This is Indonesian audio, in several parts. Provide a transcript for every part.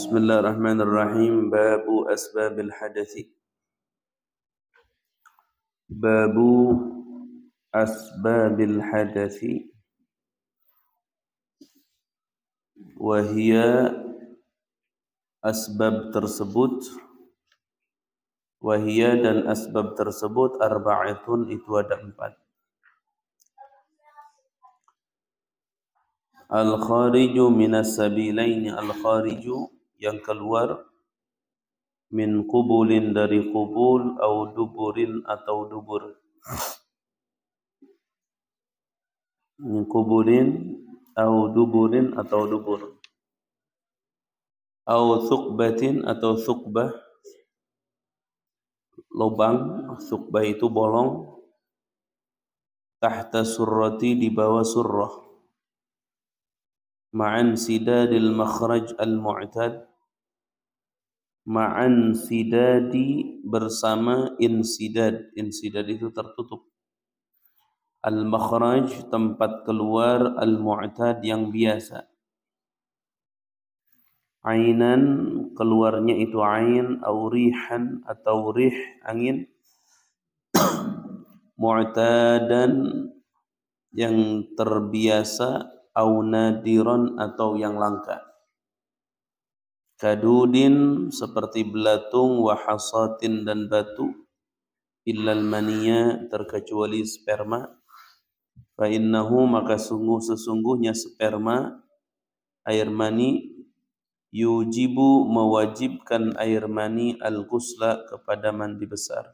Bismillahirrahmanirrahim. Babu asbabil hadathi. Babu asbabil hadathi. Wahia asbab tersebut. Wahia dan asbab tersebut arba'atun, itu ada 4. Al-khariju minas sabilaini, al-khariju yang keluar, min qubulin dari qubul, au duburin atau dubur. Min qubulin au duburin atau dubur. Au thuqbatin atau thuqbah, lubang. Thuqbah itu bolong. Tahta surrati, di bawah surrah. Ma'an sidadil makhraj al-mu'tad. Ma'an sidadi, bersama insidad. Insidad itu tertutup. Al-makhraj, tempat keluar, al-mu'tad, yang biasa. Ainan, keluarnya itu ain, au rihan atau rih, angin. Mu'tadan, yang terbiasa, au nadiran atau yang langka. Kadudin, seperti belatung, wa hasatin, dan batu. Illal maniya, terkecuali sperma. Fa innahu, maka sesungguhnya sperma, air mani, yujibu, mewajibkan air mani, al-ghusla, kepada mandi besar.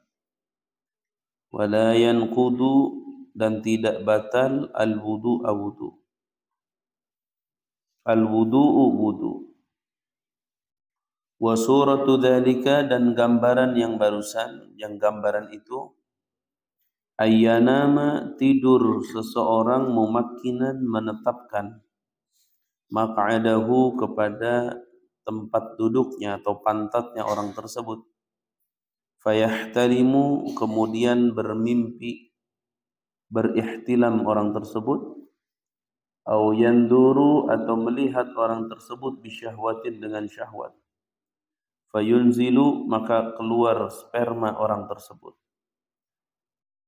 Wala yanqudu, dan tidak batal, al-wudu'a, wudu. Al-wudu'u, wudu. Wa suratu dzalika, dan gambaran yang barusan, yang gambaran itu, ayyanama, tidur seseorang, mumakkinan, menetapkan, maq'adahu, kepada tempat duduknya atau pantatnya orang tersebut. Fayahtalimu, kemudian bermimpi, berihtilam orang tersebut. Au yanduru, atau melihat orang tersebut, bisyahwatin, dengan syahwat. Fayunzilu, maka keluar sperma orang tersebut.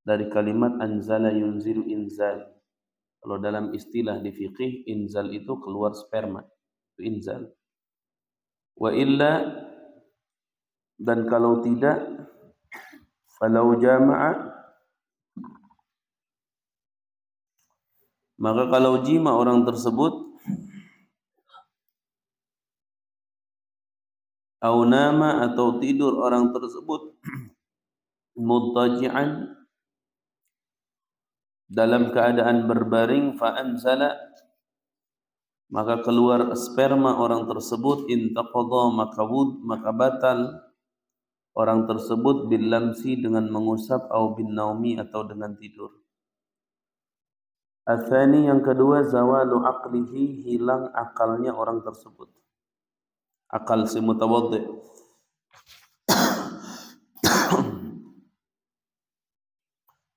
Dari kalimat anzala yunzilu, inzal. Kalau dalam istilah di fiqih, inzal itu keluar sperma, itu inzal. Wa illa, dan kalau tidak, falau jama'a, maka kalau jima orang tersebut, au nama, atau tidur orang tersebut, muttaji'an, dalam keadaan berbaring, fa anzala, maka keluar sperma orang tersebut, intaqadha, maka batal orang tersebut, bil lamsi, dengan mengusap, au bin naumi, atau dengan tidur. Atsani, yang kedua, zawalu aqlihi, hilang akalnya orang tersebut. Akal si mutawaddi.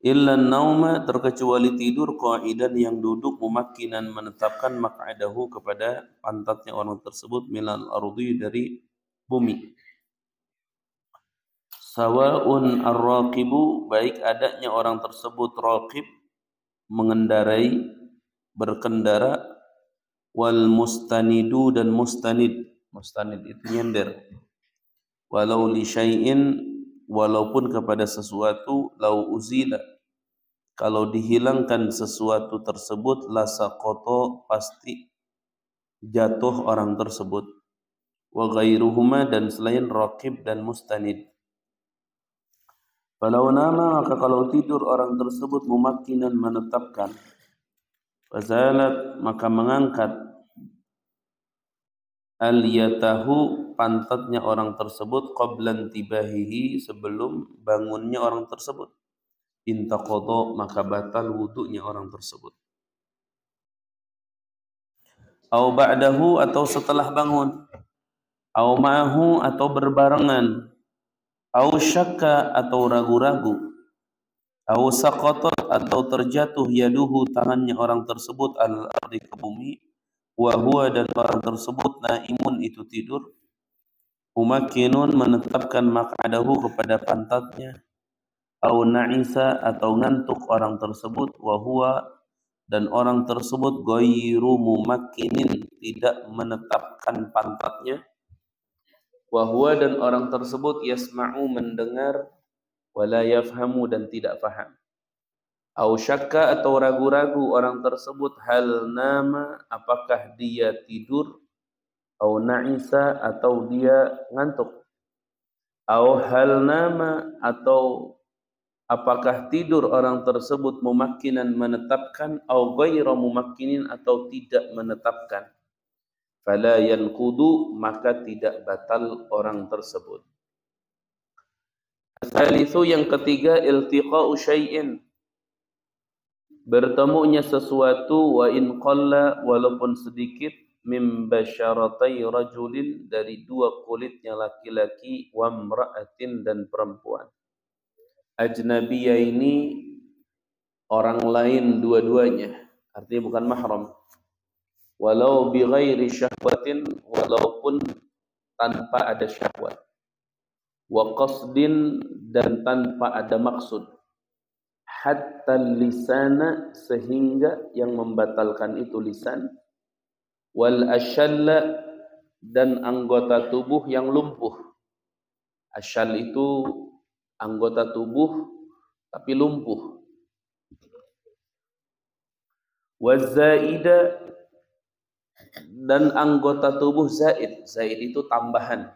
Illa nauma, terkecuali tidur, qa'idan, yang duduk, mumakkinan, menetapkan, maq'adahu, kepada pantatnya orang tersebut, minal ardi, dari bumi. Sawa'un ar-raqibu, baik adanya orang tersebut raqib, mengendarai, berkendara, wal mustanidu, dan mustanid. Mustanid itu nyender. Walau li syai'in, walaupun kepada sesuatu, lau uzila, kalau dihilangkan sesuatu tersebut, la saqata, pasti jatuh orang tersebut. Wa ghairuhuma, dan selain raqib dan mustanid. Falau nama, maka kalau tidur orang tersebut, mumakkinan, menetapkan, fazalat, maka mengangkat, al-yatahu, pantatnya orang tersebut, qablan tibahihi, sebelum bangunnya orang tersebut, intaqadha, maka batal wudunya orang tersebut. Au ba'dahu, atau setelah bangun. Au ma'ahu, atau berbarengan. Au syakka, atau ragu-ragu. Au saqatat, atau terjatuh, yaduhu, tangannya orang tersebut, al-ardi, ke bumi. Wa huwa, dan orang tersebut, naimun, itu tidur. Mumakkinun menetapkan maq'adahu kepada pantatnya, au na'isa atau ngantuk orang tersebut, wa huwa dan orang tersebut ghairu mumakkinin tidak menetapkan pantatnya, wa huwa dan orang tersebut yasma'u mendengar, wala yafhamu dan tidak faham. Au syakka atau ragu-ragu orang tersebut hal nama apakah dia tidur, au na'isa atau dia ngantuk, au hal nama atau apakah tidur orang tersebut mumakkinan menetapkan, au ghairu mumakkinin atau tidak menetapkan, fala yanqudu maka tidak batal orang tersebut. Tsalitsu yang ketiga, iltiqa'u syai'in bertemunya sesuatu, wa in qalla walaupun sedikit, min basyaratai rajulin dari dua kulitnya laki-laki, wa imra'atin dan perempuan. Ajnabiyah ini orang lain dua-duanya, artinya bukan mahram. Walau bi ghairi syahwatin, walaupun tanpa ada syahwat. Wa qasdin dan tanpa ada maksud. Hatta lisana sehingga yang membatalkan itu lisan, wal asyalla dan anggota tubuh yang lumpuh. Asyal itu anggota tubuh tapi lumpuh. Wazaida dan anggota tubuh zaid. Zaid itu tambahan.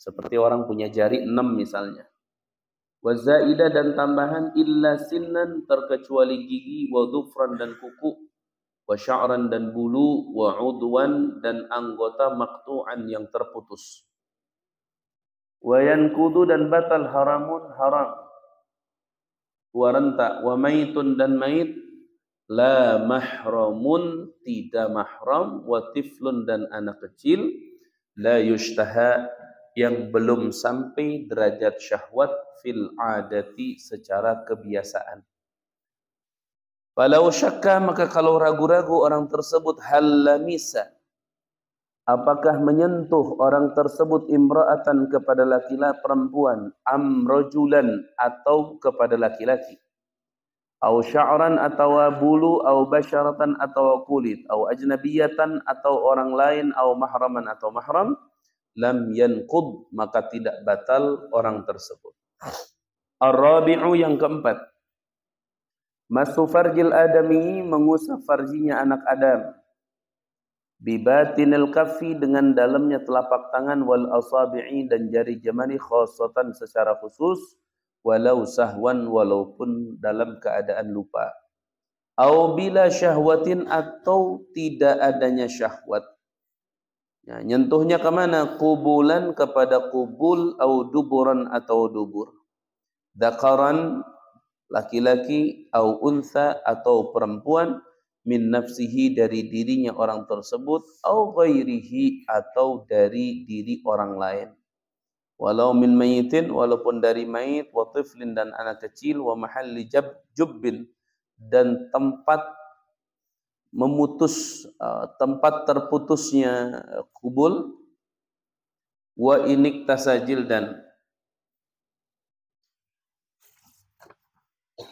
Seperti orang punya jari 6 misalnya. Wazaida dan tambahan, illa sinnan terkecuali gigi, wa dhufran dan kuku, wa sya'ran dan bulu, wa udwan dan anggota maqtu'an yang terputus. Wa yankudu dan batal haramun haram. Wa ranta, wa maitun dan mait, la mahramun tidak mahram, wa tiflun dan anak kecil, la yushtaha yang belum sampai derajat syahwat, fil adati secara kebiasaan. Falau syakka maka kalau ragu-ragu orang tersebut, hal lamisa apakah menyentuh orang tersebut, imra'atan kepada laki-laki perempuan, am rajulan atau kepada laki-laki, au sya'ran atau bulu, au basyaratan atau kulit, au ajnabiyatan atau orang lain, au mahraman atau mahram, lam yanqud maka tidak batal orang tersebut. Ar-rabi'u yang keempat, masu farjil adami mengusap farjinya anak Adam, bibatinil kaffi dengan dalamnya telapak tangan, wal asabi'i dan jari jemari, khosotan secara khusus, walau sahwan walaupun dalam keadaan lupa, au bila syahwatin atau tidak adanya syahwat. Ya, nyentuhnya kemana? Kubulan kepada kubul, au duburan atau dubur, dzakaran laki-laki, au untha atau perempuan, min nafsihi dari dirinya orang tersebut, au ghairihi atau dari diri orang lain, walau min mayitin walaupun dari mayit, wa tiflin dan anak kecil, wa mahalli jubbin dan tempat memutus, tempat terputusnya kubul, wa inik tasajil dan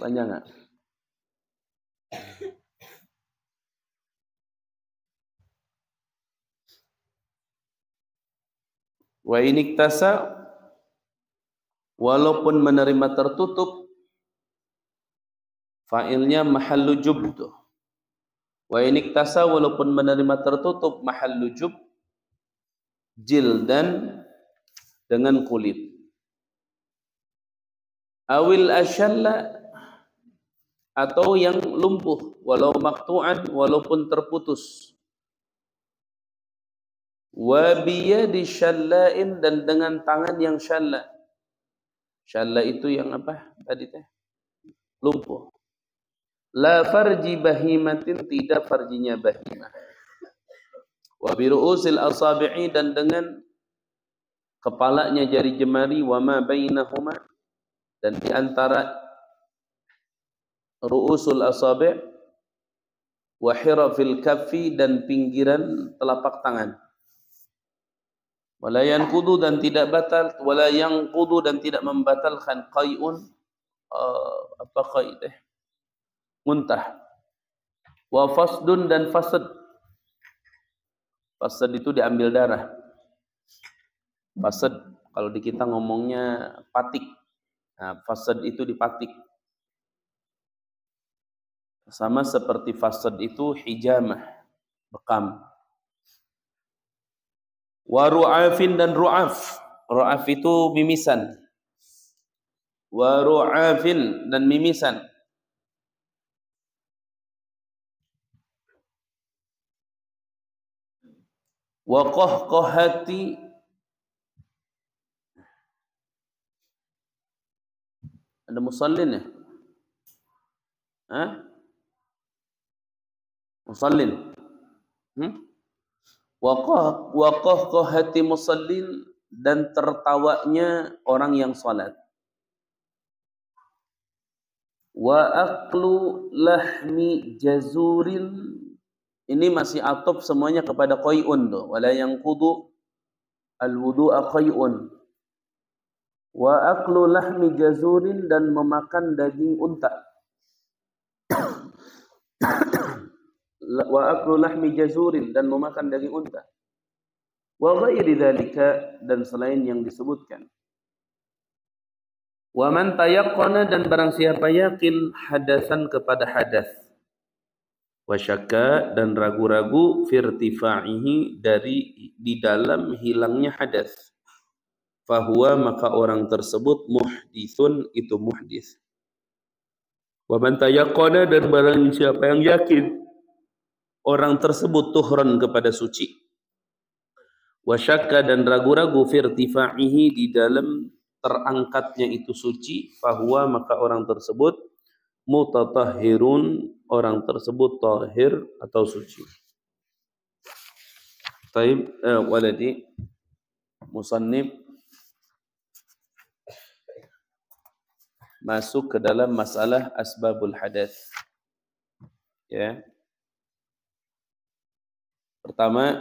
panjang nggak? Wa inik tasa walaupun menerima tertutup, fa'ilnya mahallu jub tuh. Wa inik tasa walaupun menerima tertutup, mahallu jub jildan dengan kulit. Awil asyalla atau yang lumpuh, walau maqtu'an walaupun terputus. Wa biyadi syalla'in dan dengan tangan yang syalla. Syalla itu yang apa tadi teh? Lumpuh. La farji bahimatin tidak farjinya bahimah. Wa biru'usil asabi'i dan dengan kepalanya jari jemari, wa ma bainahuma dan di antara ru'usul asabi', wa hirafil kaffi dan pinggiran telapak tangan. Wala yanqudu dan tidak batal, wala yanqudu dan tidak membatalkan qai'un apa qai' teh? Muntah. Wa fasdun dan fasad. Fasad itu diambil darah. Fasad kalau di kita ngomongnya patik. Nah, fasad itu dipatik. Sama seperti fasad itu hijamah, bekam. Wa ru'afin dan ru'af. Ru'af itu mimisan. Wa ru'afin dan mimisan. Wa qahqahati ada musallin ya? Hah? Musallin. Wa qahqahati musallin dan tertawanya orang yang salat. Wa aqlu lahmi jazurin, ini masih atop semuanya kepada qai'un tuh. Wala yanqudu al-wudu'a qai'un. Wa aqlu lahmi jazurin dan memakan daging unta. Wa aqlu lahmi jazurin dan memakan daging unta. Wa ghairi dzalika dan selain yang disebutkan. Wa man tayaqqana dan barang siapa yakin hadasan kepada hadas. Wa syakka dan ragu-ragu firtifa'ihi dari di dalam hilangnya hadas. Fahuwa maka orang tersebut muhditsun, itu muhdits. Wa man tayaqqana dan barang siapa yang yakin orang tersebut tuhran kepada suci. Wa syakka dan ragu-ragu firtifa'ihi di dalam terangkatnya itu suci, fahuwa maka orang tersebut mutatahhirun, orang tersebut tahir atau suci. Taib waladi musannif masuk ke dalam masalah asbabul hadath. Ya. Pertama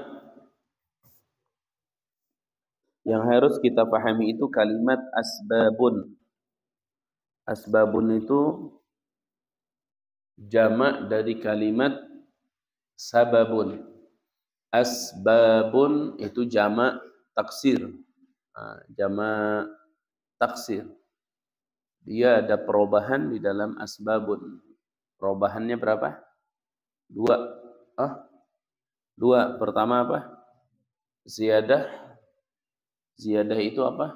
yang harus kita pahami itu kalimat asbabun. Asbabun itu jamak dari kalimat sababun. Asbabun itu jamak taksir. Jamak taksir. Dia ada perubahan di dalam asbabun. Perubahannya berapa? Dua. Pertama apa? Ziyadah. Ziyadah itu apa?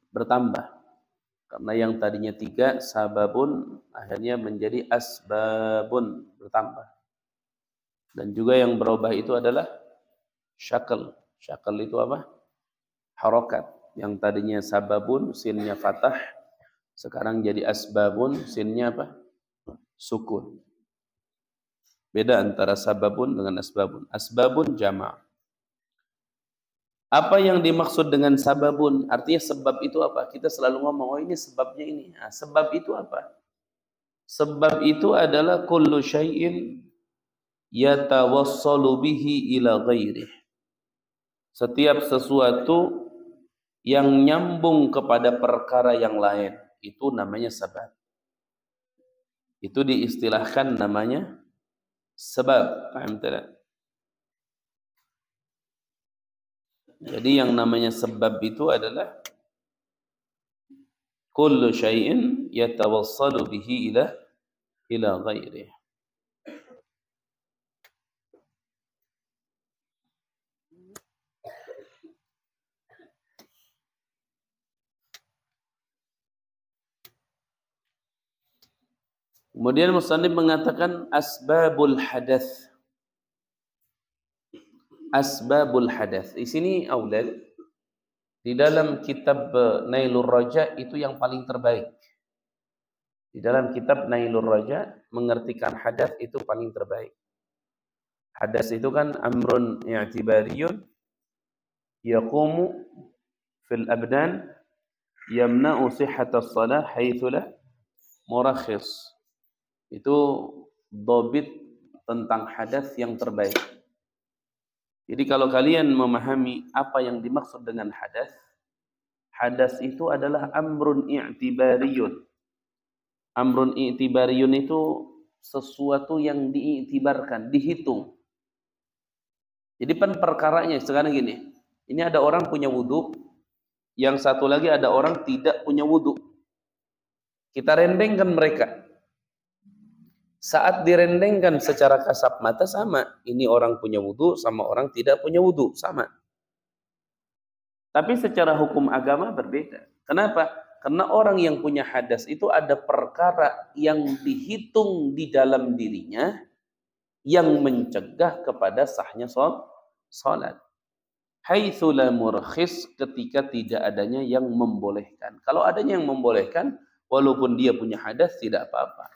Bertambah. Karena yang tadinya 3 sababun akhirnya menjadi asbabun, bertambah. Dan juga yang berubah itu adalah syakal. Syakal itu apa? Harokat. Yang tadinya sababun, sinnya fathah. Sekarang jadi asbabun, sinnya apa? Sukun. Beda antara sababun dengan asbabun. Asbabun jama'. Apa yang dimaksud dengan sababun? Artinya sebab itu apa? Kita selalu ngomong, oh ini sebabnya ini. Nah, sebab itu apa? Sebab itu adalah kullu syai'in yatawassalu bihi ila ghairih. Setiap sesuatu yang nyambung kepada perkara yang lain, itu namanya sebab. Itu diistilahkan namanya sebab. Paham tidak? Jadi yang namanya sebab itu adalah kullu syai'in yatawassalu bihi ila ghairih. Kemudian musannif mengatakan asbabul hadath. Asbabul hadath. Di sini aulad di dalam kitab Nailur Raja itu yang paling terbaik. Di dalam kitab Nailur Raja mengertikan hadath itu paling terbaik. Hadas itu kan amrun i'tibariyun yaqumu fil abdan yamna'u sihhatas shalah haitsu la murakhis. Itu dhabit tentang hadas yang terbaik. Jadi kalau kalian memahami apa yang dimaksud dengan hadas, hadas itu adalah amrun i'tibariyun. Amrun i'tibariyun itu sesuatu yang diiktibarkan, dihitung. Jadi perkaranya sekarang gini, ini ada orang punya wudhu, yang satu lagi ada orang tidak punya wudhu. Kita rendengkan mereka. Saat direndengkan secara kasat mata sama, ini orang punya wudhu sama orang tidak punya wudhu, sama. Tapi secara hukum agama berbeda. Kenapa? Karena orang yang punya hadas itu ada perkara yang dihitung di dalam dirinya yang mencegah kepada sahnya salat. Haitsu la murkhis, ketika tidak adanya yang membolehkan. Kalau adanya yang membolehkan, walaupun dia punya hadas tidak apa-apa.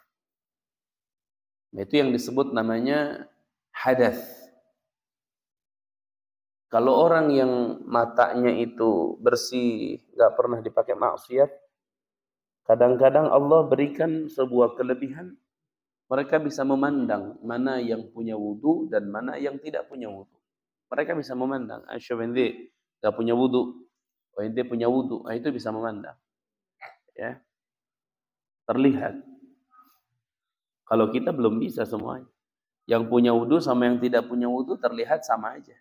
Itu yang disebut namanya hadas. Kalau orang yang matanya itu bersih, nggak pernah dipakai maksiat, kadang-kadang Allah berikan sebuah kelebihan. Mereka bisa memandang mana yang punya wudhu dan mana yang tidak punya wudhu. Mereka bisa memandang. Aisyah ente nggak punya wudhu, ente punya wudhu, itu bisa memandang. Ya, terlihat. Kalau kita belum bisa semuanya. Yang punya wudhu sama yang tidak punya wudhu terlihat sama aja.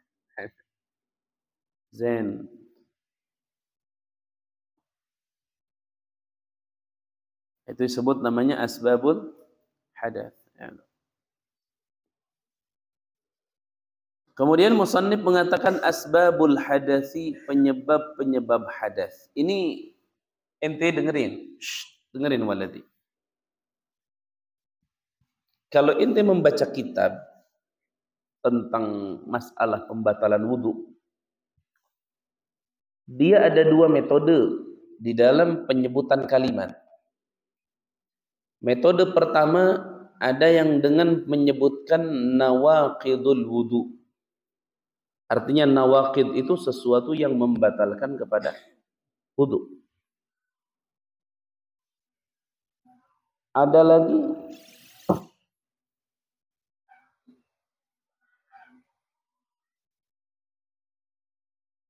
Zen. Itu disebut namanya asbabul hadas. Kemudian musannif mengatakan asbabul hadasi, penyebab-penyebab hadas. Ini ente dengerin. Dengerin waladi. Kalau ente membaca kitab tentang masalah pembatalan wudhu, dia ada dua metode di dalam penyebutan kalimat. Metode pertama ada yang dengan menyebutkan nawaqidul wudhu. Artinya nawaqid itu sesuatu yang membatalkan kepada wudhu.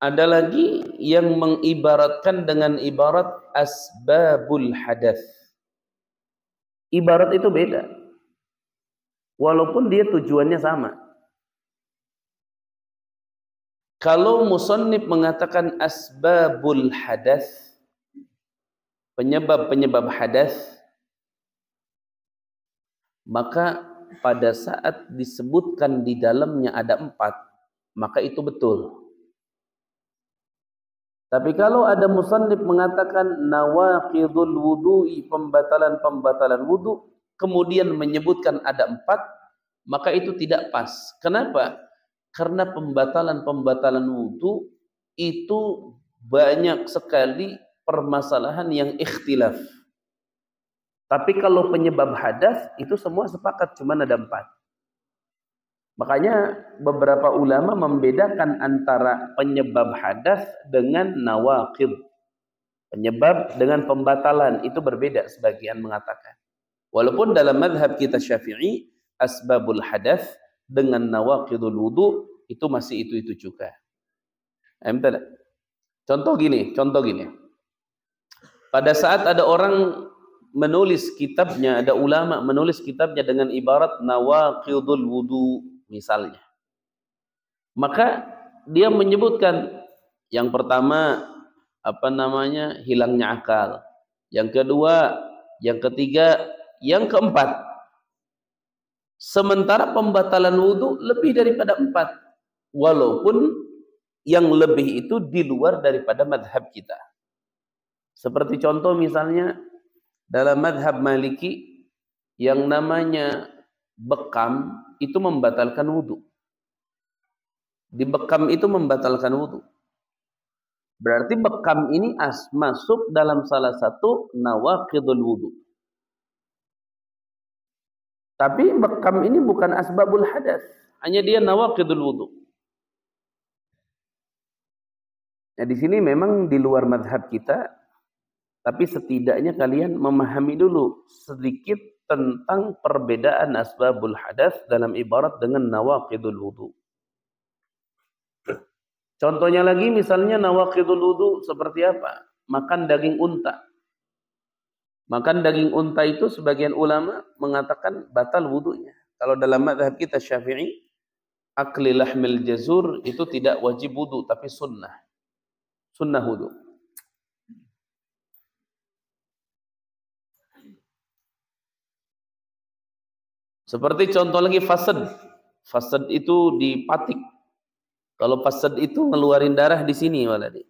Ada lagi yang mengibaratkan dengan ibarat asbabul hadas. Ibarat itu beda. Walaupun dia tujuannya sama. Kalau musannif mengatakan asbabul hadas, penyebab-penyebab hadas, maka pada saat disebutkan di dalamnya ada 4, maka itu betul. Tapi kalau ada musannif mengatakan nawaqidul wudu'i, pembatalan-pembatalan wudu, kemudian menyebutkan ada 4, maka itu tidak pas. Kenapa? Karena pembatalan-pembatalan wudu itu banyak sekali permasalahan yang ikhtilaf. Tapi kalau penyebab hadas itu semua sepakat cuma ada 4. Makanya beberapa ulama membedakan antara penyebab hadas dengan nawaqid. Penyebab dengan pembatalan itu berbeda, sebagian mengatakan. Walaupun dalam madhab kita Syafi'i, asbabul hadas dengan nawaqidul wudu itu masih itu juga. Contoh gini. Pada saat ada orang menulis kitabnya, ada ulama menulis kitabnya dengan ibarat nawaqidul wudu misalnya, maka dia menyebutkan yang pertama hilangnya akal, yang kedua, yang ketiga, yang keempat. Sementara pembatalan wudu lebih daripada 4, walaupun yang lebih itu di luar daripada madhab kita. Seperti contoh misalnya dalam madhab Maliki yang namanya bekam itu membatalkan wudhu. Dibekam itu membatalkan wudhu. Berarti bekam ini masuk dalam salah satu nawaqidul wudhu. Tapi bekam ini bukan asbabul hadas, hanya dia nawaqidul wudhu. Nah, di sini memang di luar madhab kita, tapi setidaknya kalian memahami dulu sedikit tentang perbedaan asbabul hadas dalam ibarat dengan nawaqidul wudu. Contohnya lagi misalnya nawaqidul wudu seperti apa? Makan daging unta. Makan daging unta itu sebagian ulama mengatakan batal wudunya. Kalau dalam mazhab kita Syafi'i, akli lahmil jazur itu tidak wajib wudu tapi sunnah. Sunnah wudu. Seperti contoh lagi fasad. Fasad itu dipatik. Kalau fasad itu ngeluarin darah di sini waladi.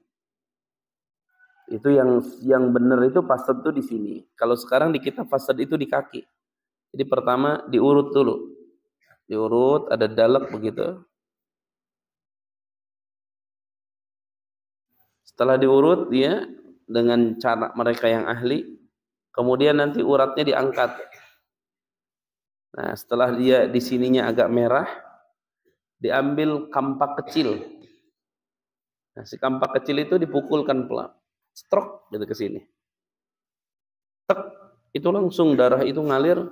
Itu yang benar itu fasad itu di sini. Kalau sekarang di kita fasad itu di kaki. Jadi pertama diurut dulu. Diurut ada dalak begitu. Setelah diurut dia dengan cara mereka yang ahli, kemudian nanti uratnya diangkat. Nah, setelah dia di sininya agak merah, diambil kampak kecil. Nah, si kampak kecil itu dipukulkan pelan. Strok gitu ke sini. Tek, itu langsung darah itu ngalir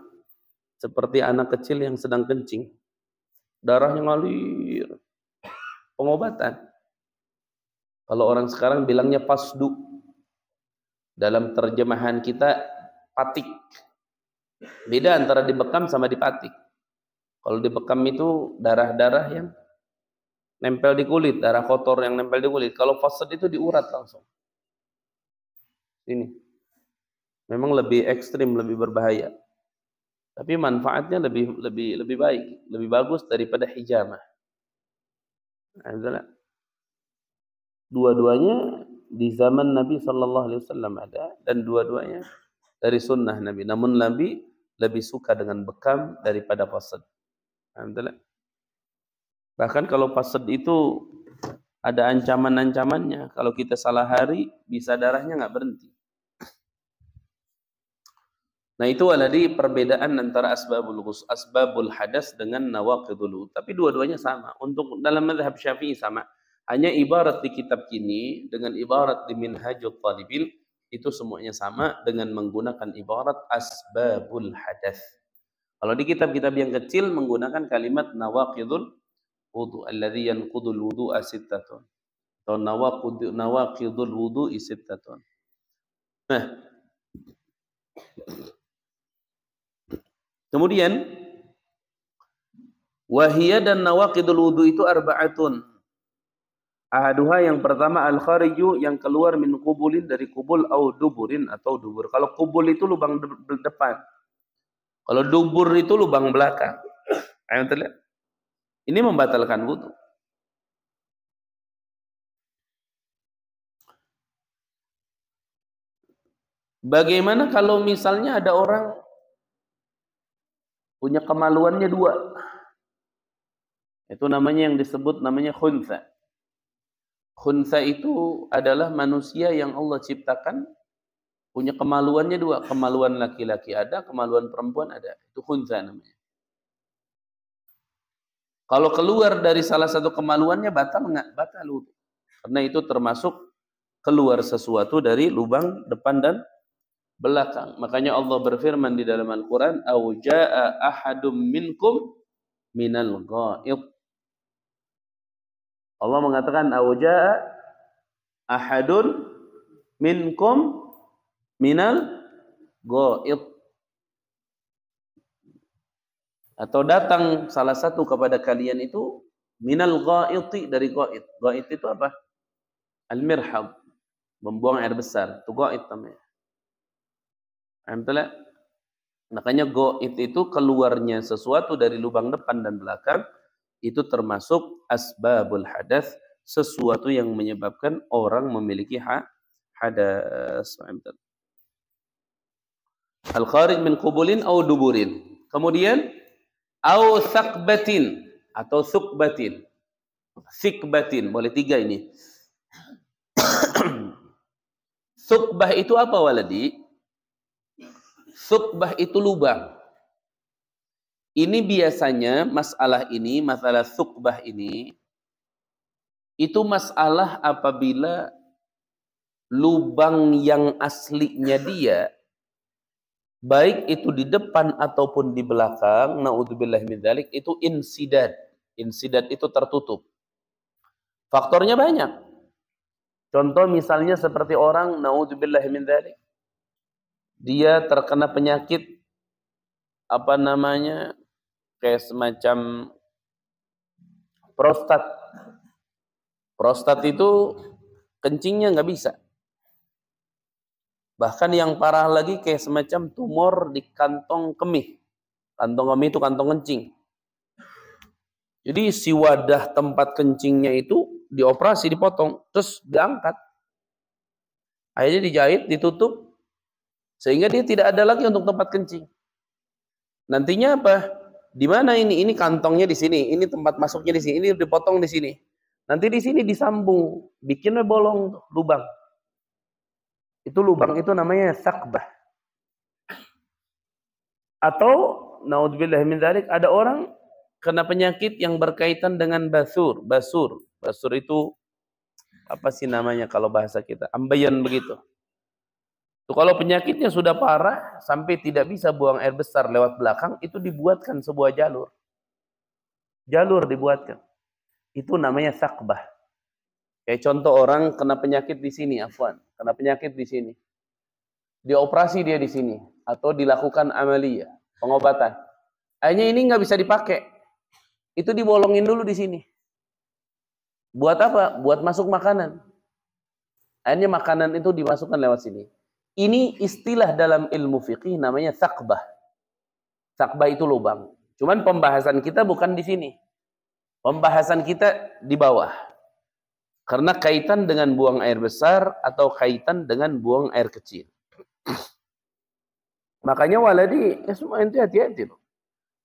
seperti anak kecil yang sedang kencing. Darahnya ngalir. Pengobatan. Kalau orang sekarang bilangnya pasdu. Dalam terjemahan kita patik. Beda antara dibekam sama dipatik. Kalau dibekam itu darah-darah yang nempel di kulit, darah kotor yang nempel di kulit. Kalau fasad itu diurat langsung. Ini memang lebih ekstrim, lebih berbahaya. Tapi manfaatnya lebih baik, lebih bagus daripada hijamah. Adalah dua-duanya di zaman Nabi Sallallahu Alaihi Wasallam ada dan dua-duanya dari sunnah Nabi. Namun Nabi lebih suka dengan bekam daripada fasad. Alhamdulillah. Bahkan kalau fasad itu ada ancaman-ancamannya. Kalau kita salah hari, bisa darahnya nggak berhenti. Nah itu waladi perbedaan antara asbabul hadas dengan nawaqidul wudu. Tapi dua-duanya sama. Untuk dalam mazhab Syafi'i sama. Hanya ibarat di kitab kini dengan ibarat di Minhajul Talibin itu semuanya sama dengan menggunakan ibarat asbabul hadas. Kalau di kitab-kitab yang kecil menggunakan kalimat nawaqidul wudu alladzi yanqudul wudu'a sittatun. Atau nawaqidul wudu'i sittatun. Nah, kemudian wahiyya dan nawaqidul wudu itu arba'atun. Ahaduha yang pertama al-khariju yang keluar min qubulin dari kubul au duburin atau dubur. Kalau kubul itu lubang depan. Kalau dubur itu lubang belakang. Ayo terlihat. Ini membatalkan wudu. Bagaimana kalau misalnya ada orang punya kemaluannya dua? Itu namanya yang disebut namanya khunsa. Khunsa itu adalah manusia yang Allah ciptakan punya kemaluannya dua. Kemaluan laki-laki ada, kemaluan perempuan ada. Itu khunsa namanya. Kalau keluar dari salah satu kemaluannya batal enggak? Batal wudu. Karena itu termasuk keluar sesuatu dari lubang depan dan belakang. Makanya Allah berfirman di dalam Al-Quran, "Au jaa ahadum minkum minal ghaid." Allah mengatakan, "Au jaa ahadun minkum minal ghaid." Atau datang salah satu kepada kalian itu minal ghaiti, dari ghaid. Ghaid itu apa? Al-mirhab, membuang air besar. Itu ghaid namanya. Alhamdulillah. Makanya ghaid itu keluarnya sesuatu dari lubang depan dan belakang itu termasuk asbabul hadas, sesuatu yang menyebabkan orang memiliki hadas. Al-kharij min qubulin au duburin. Kemudian au thaqbatin atau thukbatin. Thikbatin, boleh tiga ini. Thukbah itu apa waladi? Thukbah itu lubang. Ini biasanya masalah thukbah ini, itu masalah apabila lubang yang aslinya dia, baik itu di depan ataupun di belakang, naudzubillah min dzalik, itu insidad. Insidad itu tertutup. Faktornya banyak. Contoh misalnya seperti orang, naudzubillah min dzalik, dia terkena penyakit kayak semacam prostat. Prostat itu kencingnya nggak bisa. Bahkan yang parah lagi kayak semacam tumor di kantong kemih. Kantong kemih itu kantong kencing. Jadi si wadah tempat kencingnya itu dioperasi, dipotong, terus diangkat. Akhirnya dijahit, ditutup, sehingga dia tidak ada lagi untuk tempat kencing. Nantinya apa? Di mana ini? Ini kantongnya di sini, ini tempat masuknya di sini, ini dipotong di sini. Nanti di sini disambung, bikinnya bolong, lubang. Itu lubang itu namanya sakbah. Atau naudzubillah min dzalik, ada orang kena penyakit yang berkaitan dengan basur. Basur itu apa sih namanya kalau bahasa kita? Ambeien begitu. Tuh, kalau penyakitnya sudah parah sampai tidak bisa buang air besar lewat belakang, itu dibuatkan sebuah jalur. Jalur dibuatkan. Itu namanya sakbah. Kayak contoh orang kena penyakit di sini, kena penyakit di sini. Dioperasi dia di sini atau dilakukan amaliyah, pengobatan. Akhirnya ini nggak bisa dipakai. Itu dibolongin dulu di sini. Buat apa? Buat masuk makanan. Akhirnya makanan itu dimasukkan lewat sini. Ini istilah dalam ilmu fikih namanya sakbah. Sakbah itu lubang. Cuman pembahasan kita bukan di sini. Pembahasan kita di bawah. Karena kaitan dengan buang air besar atau kaitan dengan buang air kecil. Makanya waladi, semua itu hati-hati loh.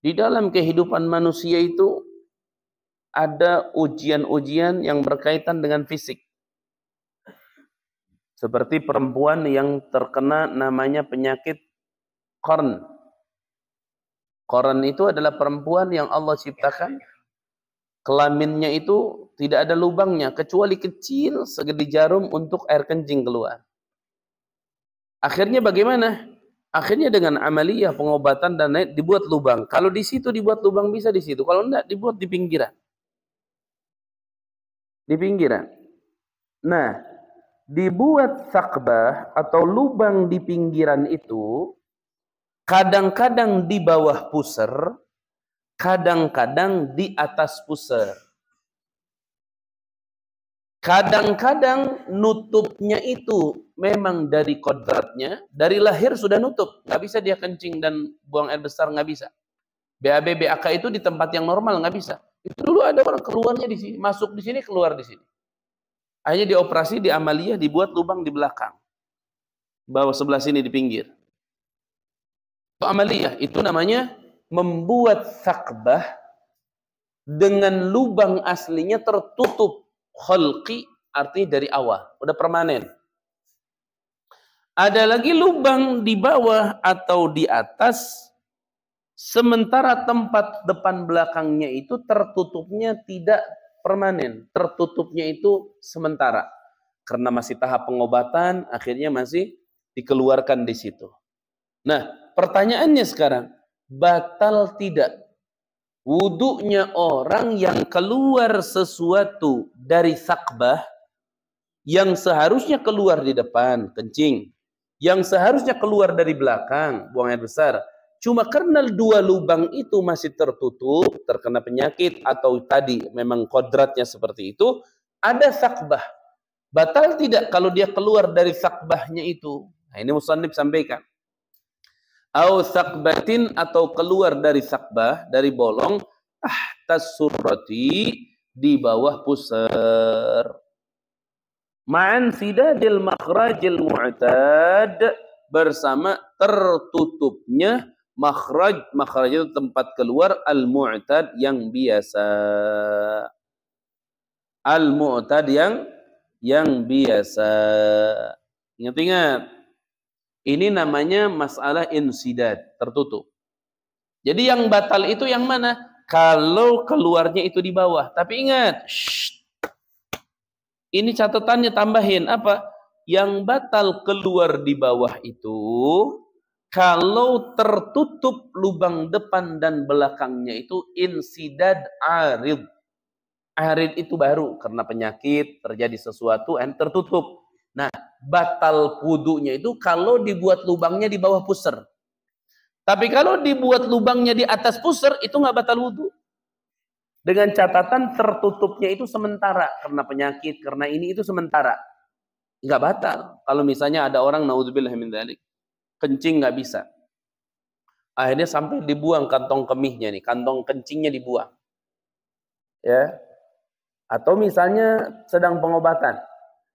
Di dalam kehidupan manusia itu ada ujian-ujian yang berkaitan dengan fisik. Seperti perempuan yang terkena namanya penyakit qarn. Qarn itu adalah perempuan yang Allah ciptakan. Kelaminnya itu tidak ada lubangnya, kecuali kecil segede jarum untuk air kencing keluar. Akhirnya bagaimana? Akhirnya dengan amaliyah pengobatan dan lain dibuat lubang. Kalau di situ dibuat lubang bisa di situ. Kalau enggak dibuat di pinggiran. Di pinggiran. Nah, dibuat sakbah atau lubang di pinggiran itu kadang-kadang di bawah puser, kadang-kadang di atas puser. Kadang-kadang nutupnya itu memang dari kodratnya, dari lahir sudah nutup. Nggak bisa dia kencing dan buang air besar, nggak bisa. BAB, BAK itu di tempat yang normal, nggak bisa. Itu dulu ada orang keluarnya di sini, masuk di sini, keluar di sini. Akhirnya dioperasi, di amaliyah, dibuat lubang di belakang. Bawah sebelah sini di pinggir. Itu amaliyah, itu namanya membuat sakbah dengan lubang aslinya tertutup. Khalqi artinya dari awal, udah permanen. Ada lagi lubang di bawah atau di atas, sementara tempat depan belakangnya itu tertutupnya tidak permanen, tertutupnya itu sementara. Karena masih tahap pengobatan, akhirnya masih dikeluarkan di situ. Nah, pertanyaannya sekarang, batal tidak wudunya orang yang keluar sesuatu dari sakbah yang seharusnya keluar di depan, kencing, yang seharusnya keluar dari belakang, buang air besar. Cuma karena dua lubang itu masih tertutup, terkena penyakit, atau tadi memang kodratnya seperti itu, ada sakbah. Batal tidak kalau dia keluar dari sakbahnya itu? Nah, ini musannif sampaikan. Au sakbatin, atau keluar dari sakbah, dari bolong, tahtas surrati, di bawah puser. Ma'an sidadil makhrajil mu'tad, bersama tertutupnya makhraj. Makhraj itu tempat keluar al-mu'tad yang biasa. Al-mu'tad yang biasa. Ingat-ingat. Ini namanya masalah insidad, tertutup. Jadi yang batal itu yang mana? Kalau keluarnya itu di bawah. Tapi ingat, ini catatannya tambahin apa? Yang batal keluar di bawah itu kalau tertutup lubang depan dan belakangnya itu insidad arid. Arid itu baru karena penyakit, terjadi sesuatu, and tertutup. Nah, batal wudunya itu kalau dibuat lubangnya di bawah pusar. Tapi kalau dibuat lubangnya di atas pusar, itu nggak batal wudu. Dengan catatan tertutupnya itu sementara. Karena penyakit, karena ini itu sementara. Nggak batal. Kalau misalnya ada orang, naudzubillah min dzalik, kencing nggak bisa. Akhirnya sampai dibuang kantong kemihnya nih, kantong kencingnya dibuang. Ya. Atau misalnya sedang pengobatan.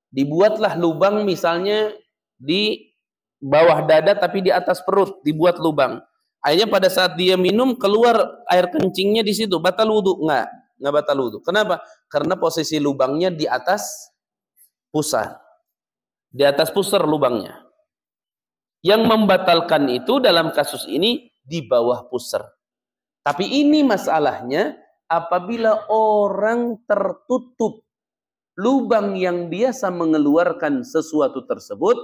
Dibuatlah lubang misalnya di bawah dada tapi di atas perut, dibuat lubang. Akhirnya pada saat dia minum keluar air kencingnya di situ, batal wudu? Nggak batal wudu. Kenapa? Karena posisi lubangnya di atas pusar. Di atas pusar lubangnya. Yang membatalkan itu dalam kasus ini di bawah pusar. Tapi ini masalahnya apabila orang tertutup lubang yang biasa mengeluarkan sesuatu tersebut,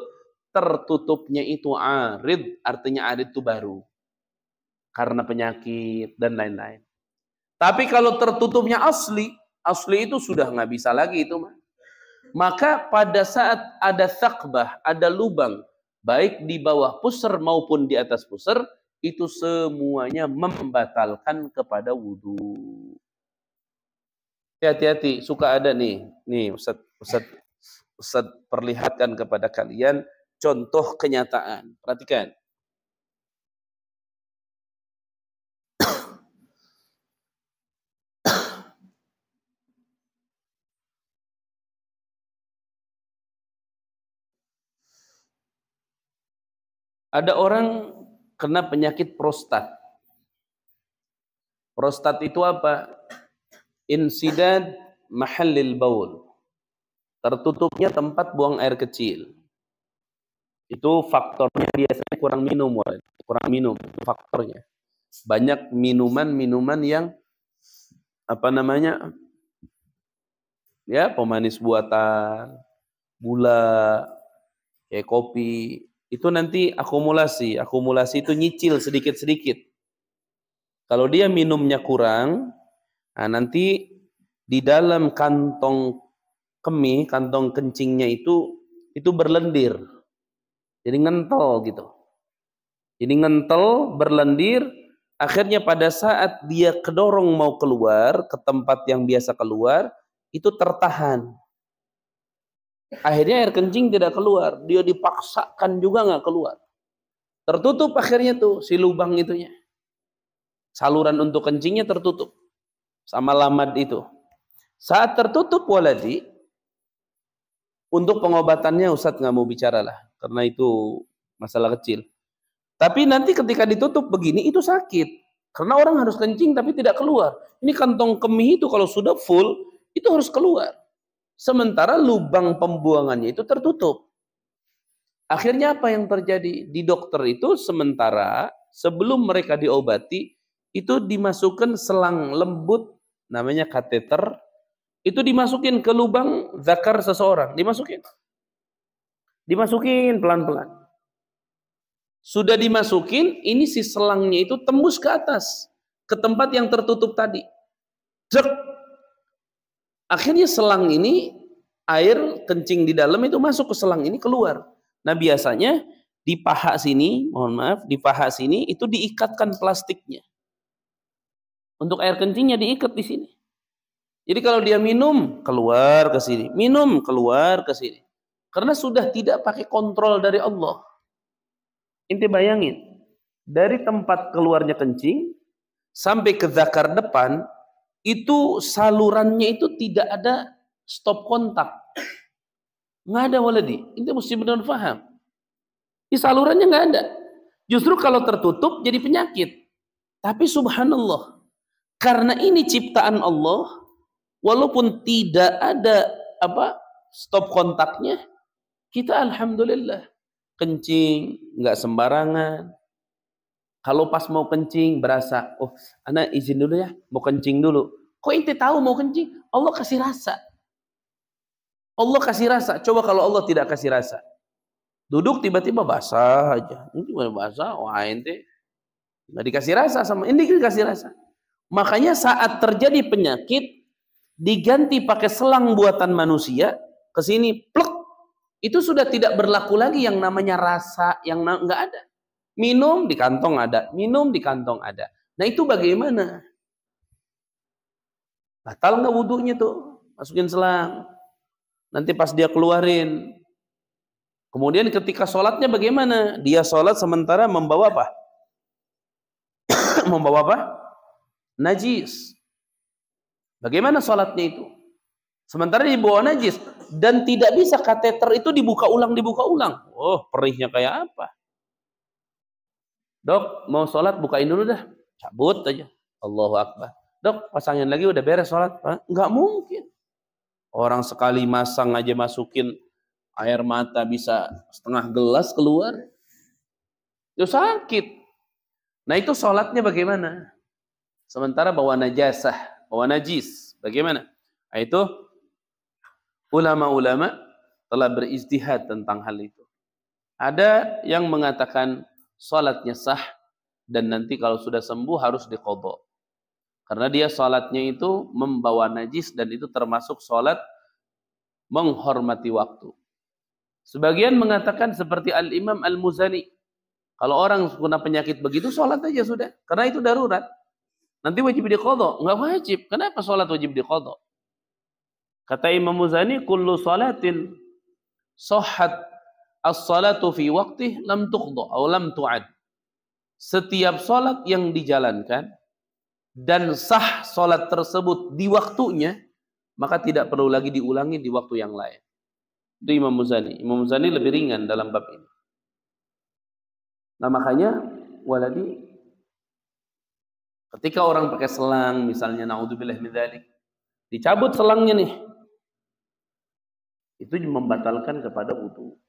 tertutupnya itu arid, artinya arid itu baru. Karena penyakit dan lain-lain. Tapi kalau tertutupnya asli itu sudah nggak bisa lagi itu. Maka pada saat ada thaqbah, ada lubang, baik di bawah pusar maupun di atas pusar, itu semuanya membatalkan kepada wudu. Hati-hati, suka ada nih Ustaz perlihatkan kepada kalian contoh kenyataan. Perhatikan. Ada orang kena penyakit prostat. Prostat itu apa? Insidad mahallil baul. Tertutupnya tempat buang air kecil. Itu faktornya biasanya kurang minum. Kurang minum, itu faktornya. Banyak minuman-minuman yang ya, pemanis buatan, gula, kayak kopi, itu nanti akumulasi itu nyicil sedikit-sedikit. Kalau dia minumnya kurang, nah nanti di dalam kantong kemih, kantong kencingnya itu berlendir. Jadi ngentel gitu. Jadi ngentel, berlendir, akhirnya pada saat dia kedorong mau keluar ke tempat yang biasa keluar, itu tertahan. Akhirnya air kencing tidak keluar, dia dipaksakan juga nggak keluar. Tertutup akhirnya tuh si lubang itunya. Saluran untuk kencingnya tertutup sama lamad itu. Saat tertutup waladi, untuk pengobatannya Ustadz nggak mau bicara lah, karena itu masalah kecil. Tapi nanti ketika ditutup begini itu sakit, karena orang harus kencing tapi tidak keluar. Ini kantong kemih itu kalau sudah full itu harus keluar. Sementara lubang pembuangannya itu tertutup. Akhirnya apa yang terjadi? Di dokter itu sementara sebelum mereka diobati itu dimasukkan selang lembut namanya kateter, itu dimasukin ke lubang zakar seseorang, dimasukin pelan-pelan. Sudah dimasukin, ini si selangnya itu tembus ke atas, ke tempat yang tertutup tadi. Cek. Akhirnya selang ini, air kencing di dalam itu masuk ke selang ini, keluar. Nah biasanya di paha sini, di paha sini itu diikatkan plastiknya. Untuk air kencingnya diikat di sini. Jadi kalau dia minum, keluar ke sini. Minum, keluar ke sini. Karena sudah tidak pakai kontrol dari Allah. Inti bayangin, dari tempat keluarnya kencing, sampai ke zakar depan, itu salurannya itu tidak ada stop kontak. Nggak ada waladi. Inti mesti benar paham. Di salurannya nggak ada. Justru kalau tertutup jadi penyakit. Tapi subhanallah, karena ini ciptaan Allah, walaupun tidak ada stop kontaknya, kita alhamdulillah kencing nggak sembarangan. Kalau pas mau kencing berasa, oh, ana izin dulu ya, mau kencing dulu. Kok ente tahu mau kencing? Allah kasih rasa. Allah kasih rasa. Coba kalau Allah tidak kasih rasa, duduk tiba-tiba basah aja. Ini gimana basah? Wah ente nggak dikasih rasa sama ini, dikasih rasa. Makanya saat terjadi penyakit, diganti pakai selang buatan manusia, ke sini plek, itu sudah tidak berlaku lagi yang namanya rasa, yang nggak ada. Minum di kantong ada, minum di kantong ada. Nah itu bagaimana? Batal nggak wudunya tuh? Masukin selang. Nanti pas dia keluarin. Kemudian ketika sholatnya bagaimana? Dia sholat sementara membawa apa? Membawa apa? Najis. Bagaimana sholatnya itu? Sementara dibawa najis. Dan tidak bisa kateter itu dibuka ulang. Oh, perihnya kayak apa? Dok, mau sholat bukain dulu dah. Cabut aja. Allahu Akbar. Dok, pasangin lagi udah beres sholat. Nggak mungkin. Orang sekali masang aja masukin air mata bisa setengah gelas keluar. Itu sakit. Nah itu sholatnya bagaimana? Sementara bawa najasah, bawa najis. Bagaimana? Nah, itu ulama-ulama telah berijtihad tentang hal itu. Ada yang mengatakan sholatnya sah dan nanti kalau sudah sembuh harus diqadha. Karena dia sholatnya itu membawa najis dan itu termasuk sholat menghormati waktu. Sebagian mengatakan seperti Al-Imam Al-Muzani. Kalau orang kena penyakit begitu, sholat aja sudah. Karena itu darurat. Nanti wajib diqadha. Enggak wajib. Kenapa sholat wajib diqadha? Kata Imam Muzani, kullu sholatin sahhat as-salatu fi waqtih lam tuqdha atau lam tu'ad. Setiap sholat yang dijalankan dan sah sholat tersebut di waktunya, maka tidak perlu lagi diulangi di waktu yang lain. Itu Imam Muzani. Imam Muzani lebih ringan dalam bab ini. Nah makanya, waladi, ketika orang pakai selang, misalnya naudzubillah min dzalik, dicabut selangnya nih, itu membatalkan kepada wudu.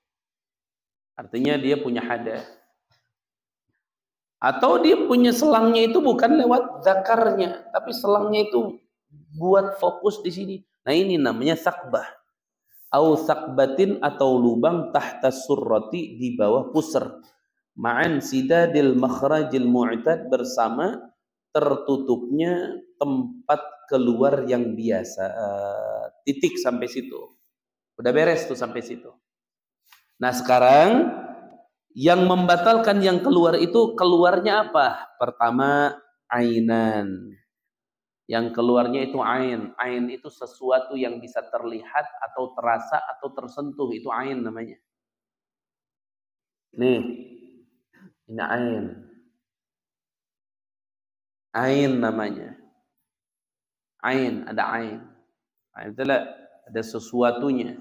Artinya dia punya hadas. Atau dia punya selangnya itu bukan lewat zakarnya, tapi selangnya itu buat fokus di sini. Nah ini namanya sakbah. Au sakbatin atau lubang tahta surrati di bawah pusar. Ma'an sidadil makhrajil mu'tad bersama tertutupnya tempat keluar yang biasa. Titik sampai situ. Udah beres tuh sampai situ. Nah sekarang yang membatalkan yang keluar itu keluarnya apa? Pertama, ainan. Yang keluarnya itu ain. Ain itu sesuatu yang bisa terlihat atau terasa atau tersentuh. Itu ain namanya. Nih, ini ain. Ain namanya. Ain, ada ain. Ain itu ada sesuatunya.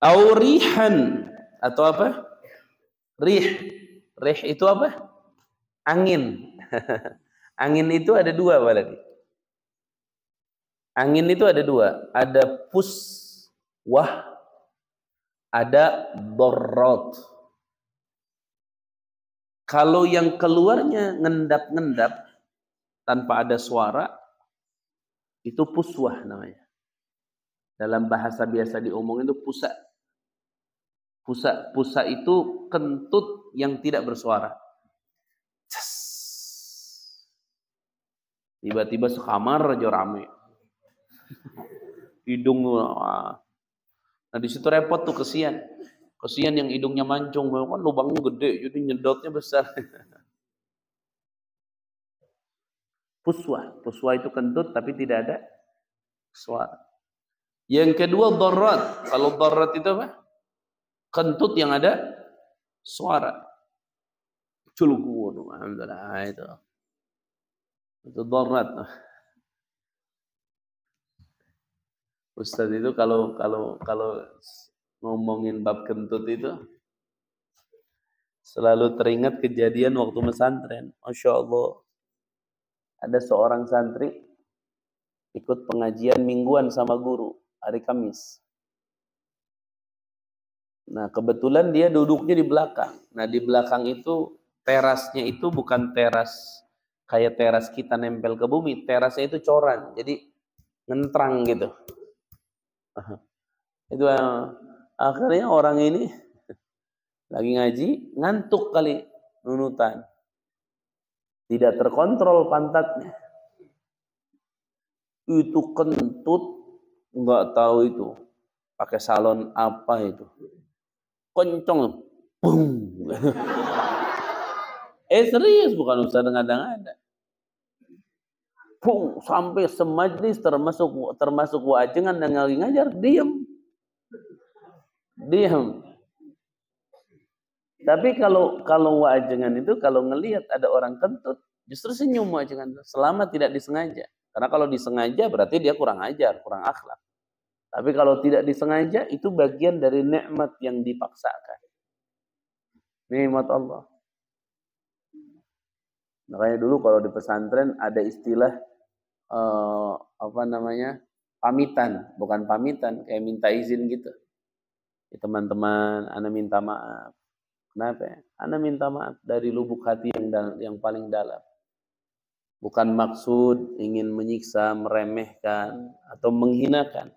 Aurihan atau apa? Rih. Rih itu apa? Angin. Angin itu ada dua berarti. Angin itu ada dua. Ada puswah, ada dorrot. Kalau yang keluarnya ngendap-ngendap tanpa ada suara, itu puswah namanya. Dalam bahasa biasa diomongin itu pusa. Pusa itu kentut yang tidak bersuara. Tiba-tiba sekamar aja rame. Hidung. Nah di situ repot tuh kesian. Kesian yang hidungnya mancung, kan lubangnya gede, jadi nyedotnya besar. Puswa itu kentut tapi tidak ada suara. Yang kedua darrat. Kalau darrat itu apa? Kentut yang ada suara. Culukun, alhamdulillah itu. Itu darrat. Ustaz itu kalau ngomongin bab kentut itu selalu teringat kejadian waktu pesantren. Masya Allah. Ada seorang santri ikut pengajian mingguan sama guru hari Kamis. Nah kebetulan dia duduknya di belakang. Nah di belakang itu terasnya itu bukan teras kayak teras kita nempel ke bumi. Terasnya itu coran. Jadi ngentrang gitu. Itu akhirnya orang ini lagi ngaji ngantuk kali. nunutan. Tidak terkontrol pantatnya. Itu kentut, nggak tahu itu. Pakai salon apa itu. Kenceng. Serius, bukan usah ngada-ngada. Sampai semajlis termasuk wajengan dan lagi ngajar, diam. Tapi kalau wajengan itu kalau ngelihat ada orang kentut, justru senyum wajengan selama tidak disengaja. Karena kalau disengaja berarti dia kurang ajar, kurang akhlak. Tapi kalau tidak disengaja itu bagian dari nikmat yang dipaksakan. Nikmat Allah. Makanya dulu kalau di pesantren ada istilah pamitan, bukan pamitan, kayak minta izin gitu. Ya, teman-teman, ana minta maaf. Kenapa ya? Ana minta maaf dari lubuk hati yang paling dalam. Bukan maksud ingin menyiksa, meremehkan, atau menghinakan.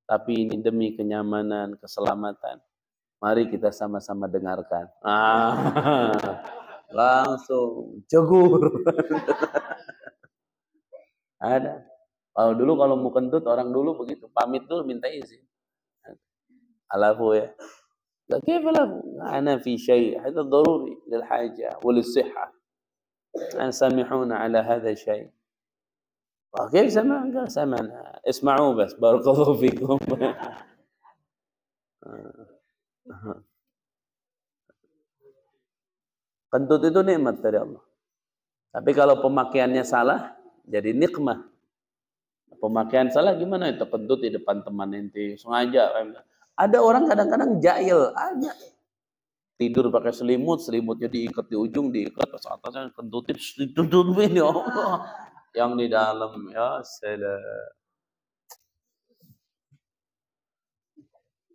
Tapi ini demi kenyamanan, keselamatan. Mari kita sama-sama dengarkan. Langsung jegur. Ada. Kalau mau kentut orang dulu begitu, pamit dulu minta izin. Alafu ya. كيف لا أنا في شيء هذا ضروري للحاجة وللصحة أن سامحونا على هذا الشيء. كيف سمع؟ قال سمعنا اسمعوا بس بارك الله فيكم. Kentut itu nikmat dari Allah. Tapi kalau pemakaiannya salah, jadi nikmah. Pemakaian salah gimana itu? Kentut di depan teman ente, sengaja. Ada orang kadang-kadang jahil aja. Tidur pakai selimutnya diikat di ujung, diikat pas atasnya kentutnya ditutupin ya Allah. Yang di dalam ya salam.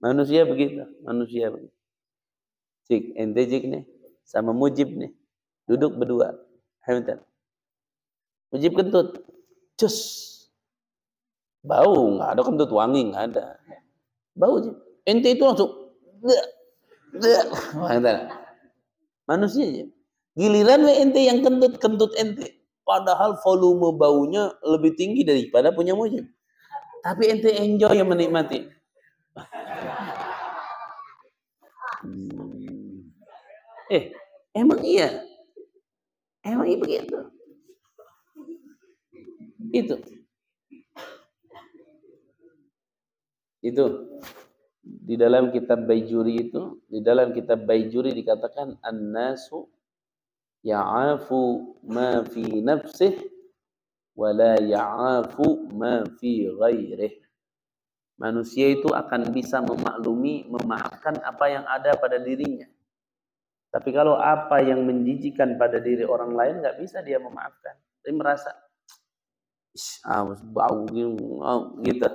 Manusia begitu. Cik, ente cik nih sama Mujib nih. Duduk berdua. Hamdan. Mujib kentut. Cus. Bau, enggak ada kentut wangi, enggak ada. Bau aja. Ente itu langsung manusia aja. Giliran ente yang kentut ente. Padahal volume baunya lebih tinggi daripada punya Mujib. Tapi ente enjoy yang menikmati. Emang iya begitu. Itu di dalam kitab Baijuri dikatakan an-nasu ya'afu ma fi nafsih wa la ya'afu ma fi ghairih. Manusia itu akan bisa memaklumi, memaafkan apa yang ada pada dirinya. Tapi kalau apa yang menjijikan pada diri orang lain nggak bisa dia memaafkan. Dia merasa bau gitu.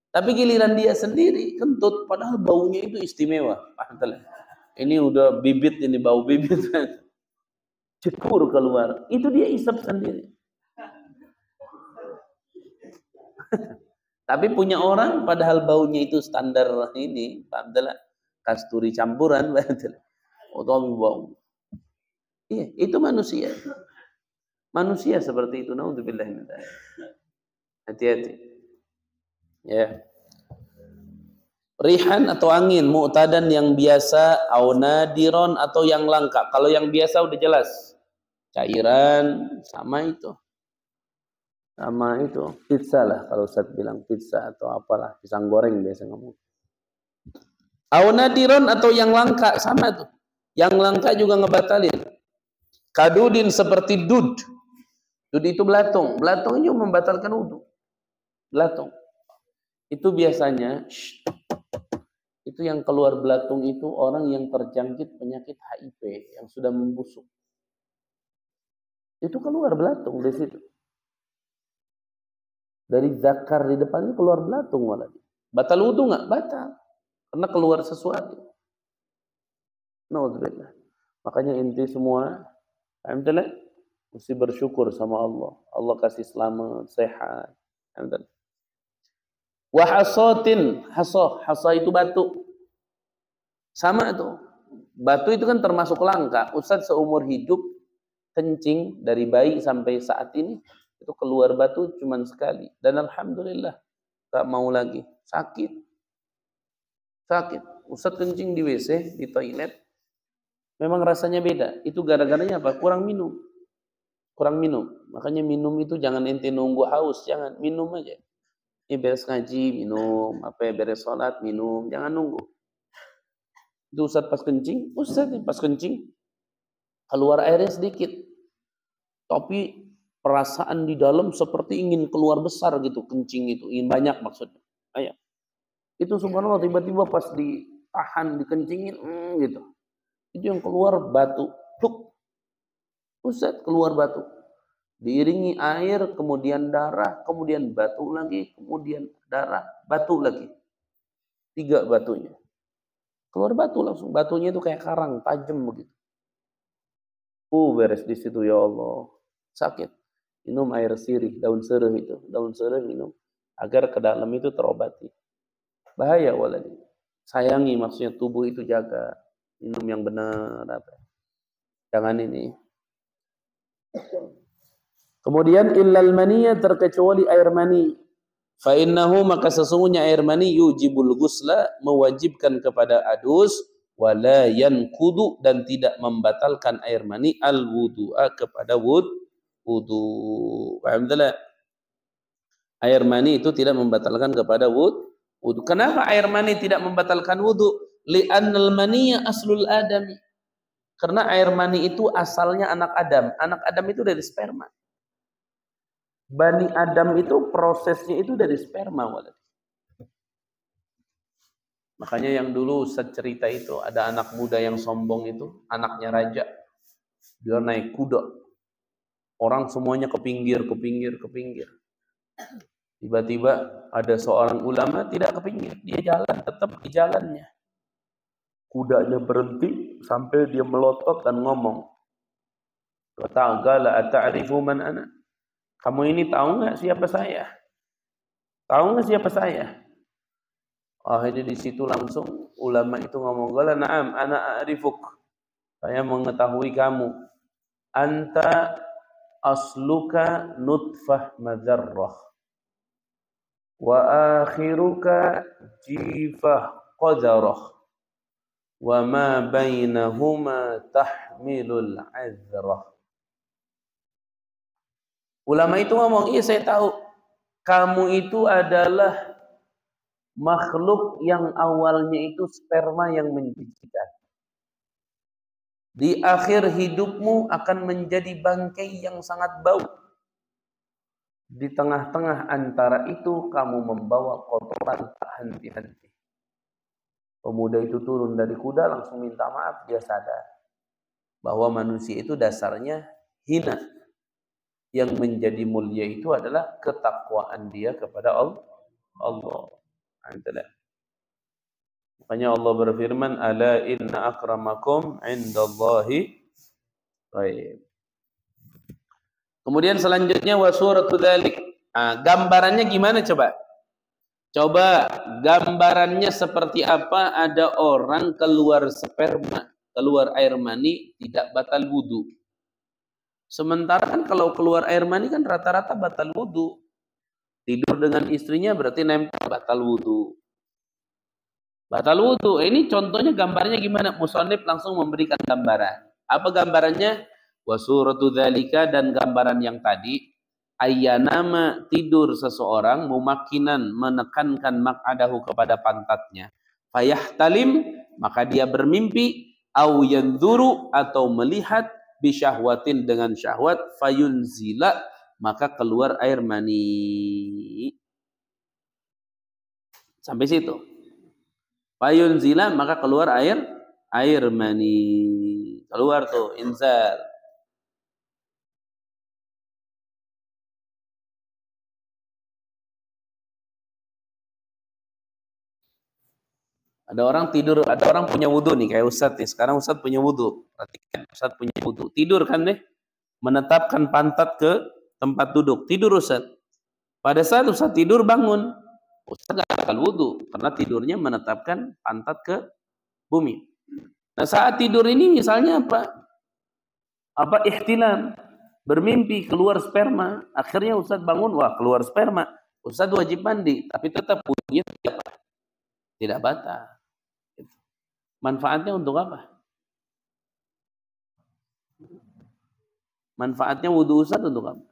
Tapi giliran dia sendiri kentut, padahal baunya itu istimewa. Ini udah bibit, ini bau bibit. Cekur keluar. Itu dia isap sendiri. Tapi punya orang, padahal baunya itu standar ini. Kasturi campuran. Bau. Iya, itu manusia. Manusia seperti itu. Naudzubillah min dzalik. Hati-hati. Ya. Rihan atau angin, mu'tadan yang biasa, au nadiron atau yang langka. Kalau yang biasa udah jelas. Cairan sama itu. Pizza lah kalau Ustaz bilang pizza atau apalah, pisang goreng biasa ngomong. Au nadiron atau yang langka sama tuh. Yang langka juga ngebatalin. Kadudin seperti dud. Dud itu belatung. Belatung itu membatalkan wudu. Belatung. Itu biasanya itu yang keluar belatung itu orang yang terjangkit penyakit HIV yang sudah membusuk. Itu keluar belatung di situ. Dari zakar di depannya keluar belatung malah. Batal wudu enggak? Batal. Karena keluar sesuatu. Naudzubillah. Makanya inti semua alhamdulillah mesti bersyukur sama Allah. Allah kasih selamat, sehat. Alhamdulillah. Wa hasatin, hasa itu batu. Sama tuh. Batu itu kan termasuk langka. Ustadz seumur hidup kencing dari bayi sampai saat ini itu keluar batu cuma sekali. Dan alhamdulillah gak mau lagi. Sakit. Ustadz kencing di WC, di toilet. Memang rasanya beda. Itu gara-garanya apa? Kurang minum. Makanya minum itu jangan ente nunggu haus. Jangan, minum aja. Ini beres ngaji, minum. Beres sholat, minum. Jangan nunggu. Itu Ustadz pas kencing, keluar airnya sedikit. Tapi perasaan di dalam seperti ingin keluar besar gitu, kencing itu. Ingin banyak maksudnya. Kayak. Itu subhanallah tiba-tiba pas ditahan, dikencingin, gitu. Itu yang keluar batu. Pluk. Ustadz keluar batu. Diiringi air, kemudian darah, kemudian batu lagi, kemudian darah, batu lagi. 3 batunya. Keluar batu langsung. Batunya itu kayak karang, tajam begitu. Beres di situ ya Allah. Sakit. Minum air sirih, daun sereh itu. Daun sereh minum. Agar ke dalam itu terobati. Bahaya waladi. Sayangi maksudnya tubuh itu jaga. Minum yang benar. Jangan ini. Kemudian illal maniyya terkecuali air mani. Fa innahu maka sesungguhnya air mani yujibul ghusla mewajibkan kepada adus wala yanqudu dan tidak membatalkan air mani al wudu'a kepada wudu. Paham tidak? Air mani itu tidak membatalkan kepada wudu. Kenapa air mani tidak membatalkan wudu? Li'annal maniyya aslul adami. Karena air mani itu asalnya anak Adam. Anak Adam itu dari sperma. Bani Adam itu prosesnya itu dari sperma. Makanya yang dulu cerita itu ada anak muda yang sombong itu, anaknya raja. Dia naik kuda. Orang semuanya ke pinggir. Tiba-tiba ada seorang ulama tidak ke pinggir. Dia jalan, tetap di jalannya. Kudanya berhenti sampai dia melotot dan ngomong. Ta'ala ata'rifu man ana? Kamu ini tahu nggak siapa saya? Tahu nggak siapa saya? Akhirnya di situ langsung ulama itu ngomong, "Qala na'am, ana a'rifuk." Saya mengetahui kamu. Anta asluka nutfah madzarrah. Wa akhiruka jifah qadarah. Wa ma bainahuma tahmilul azrah. Ulama itu ngomong, iya saya tahu. Kamu itu adalah makhluk yang awalnya itu sperma yang menjijikan. Di akhir hidupmu akan menjadi bangkai yang sangat bau. Di tengah-tengah antara itu kamu membawa kotoran tak henti-henti. Pemuda itu turun dari kuda langsung minta maaf. Dia sadar bahwa manusia itu dasarnya hina. Yang menjadi mulia itu adalah ketakwaan dia kepada Allah. Makanya Allah berfirman, ala inna akramakum indallahi. Baik. Kemudian selanjutnya wa suratu dzalik. Gambarannya gimana coba? Coba gambarannya seperti apa? Ada orang keluar sperma, keluar air mani tidak batal wudu. Sementara kan kalau keluar air mani kan rata-rata batal wudu. Tidur dengan istrinya berarti nempel batal wudu. Batal wudu. Ini contohnya gambarnya gimana? Musannif langsung memberikan gambaran. Apa gambarannya? Wa suratu dzalika dan gambaran yang tadi. Ayyanama tidur seseorang mumakkinan menekankan maq'adahu kepada pantatnya. Fayahtalim maka dia bermimpi au yanzuru atau melihat bisyahwatin dengan syahwat fayunzila maka keluar air mani. Sampai situ. Fayunzila maka keluar air mani. Keluar tuh inzal. Ada orang tidur, ada orang punya wudu nih kayak Ustadz nih. Sekarang Ustadz punya wudu. Perhatikan Ustadz punya wudu. Tidur kan deh. Menetapkan pantat ke tempat duduk. Tidur Ustadz. Pada saat Ustadz tidur bangun. Ustadz gak bakal wudu. Karena tidurnya menetapkan pantat ke bumi. Nah, saat tidur ini misalnya apa ihtilam, bermimpi keluar sperma, akhirnya Ustadz bangun, wah keluar sperma, Ustadz wajib mandi, tapi tetap wudunya tidak batal. Manfaatnya untuk apa? Manfaatnya wudu Ustadz untuk apa?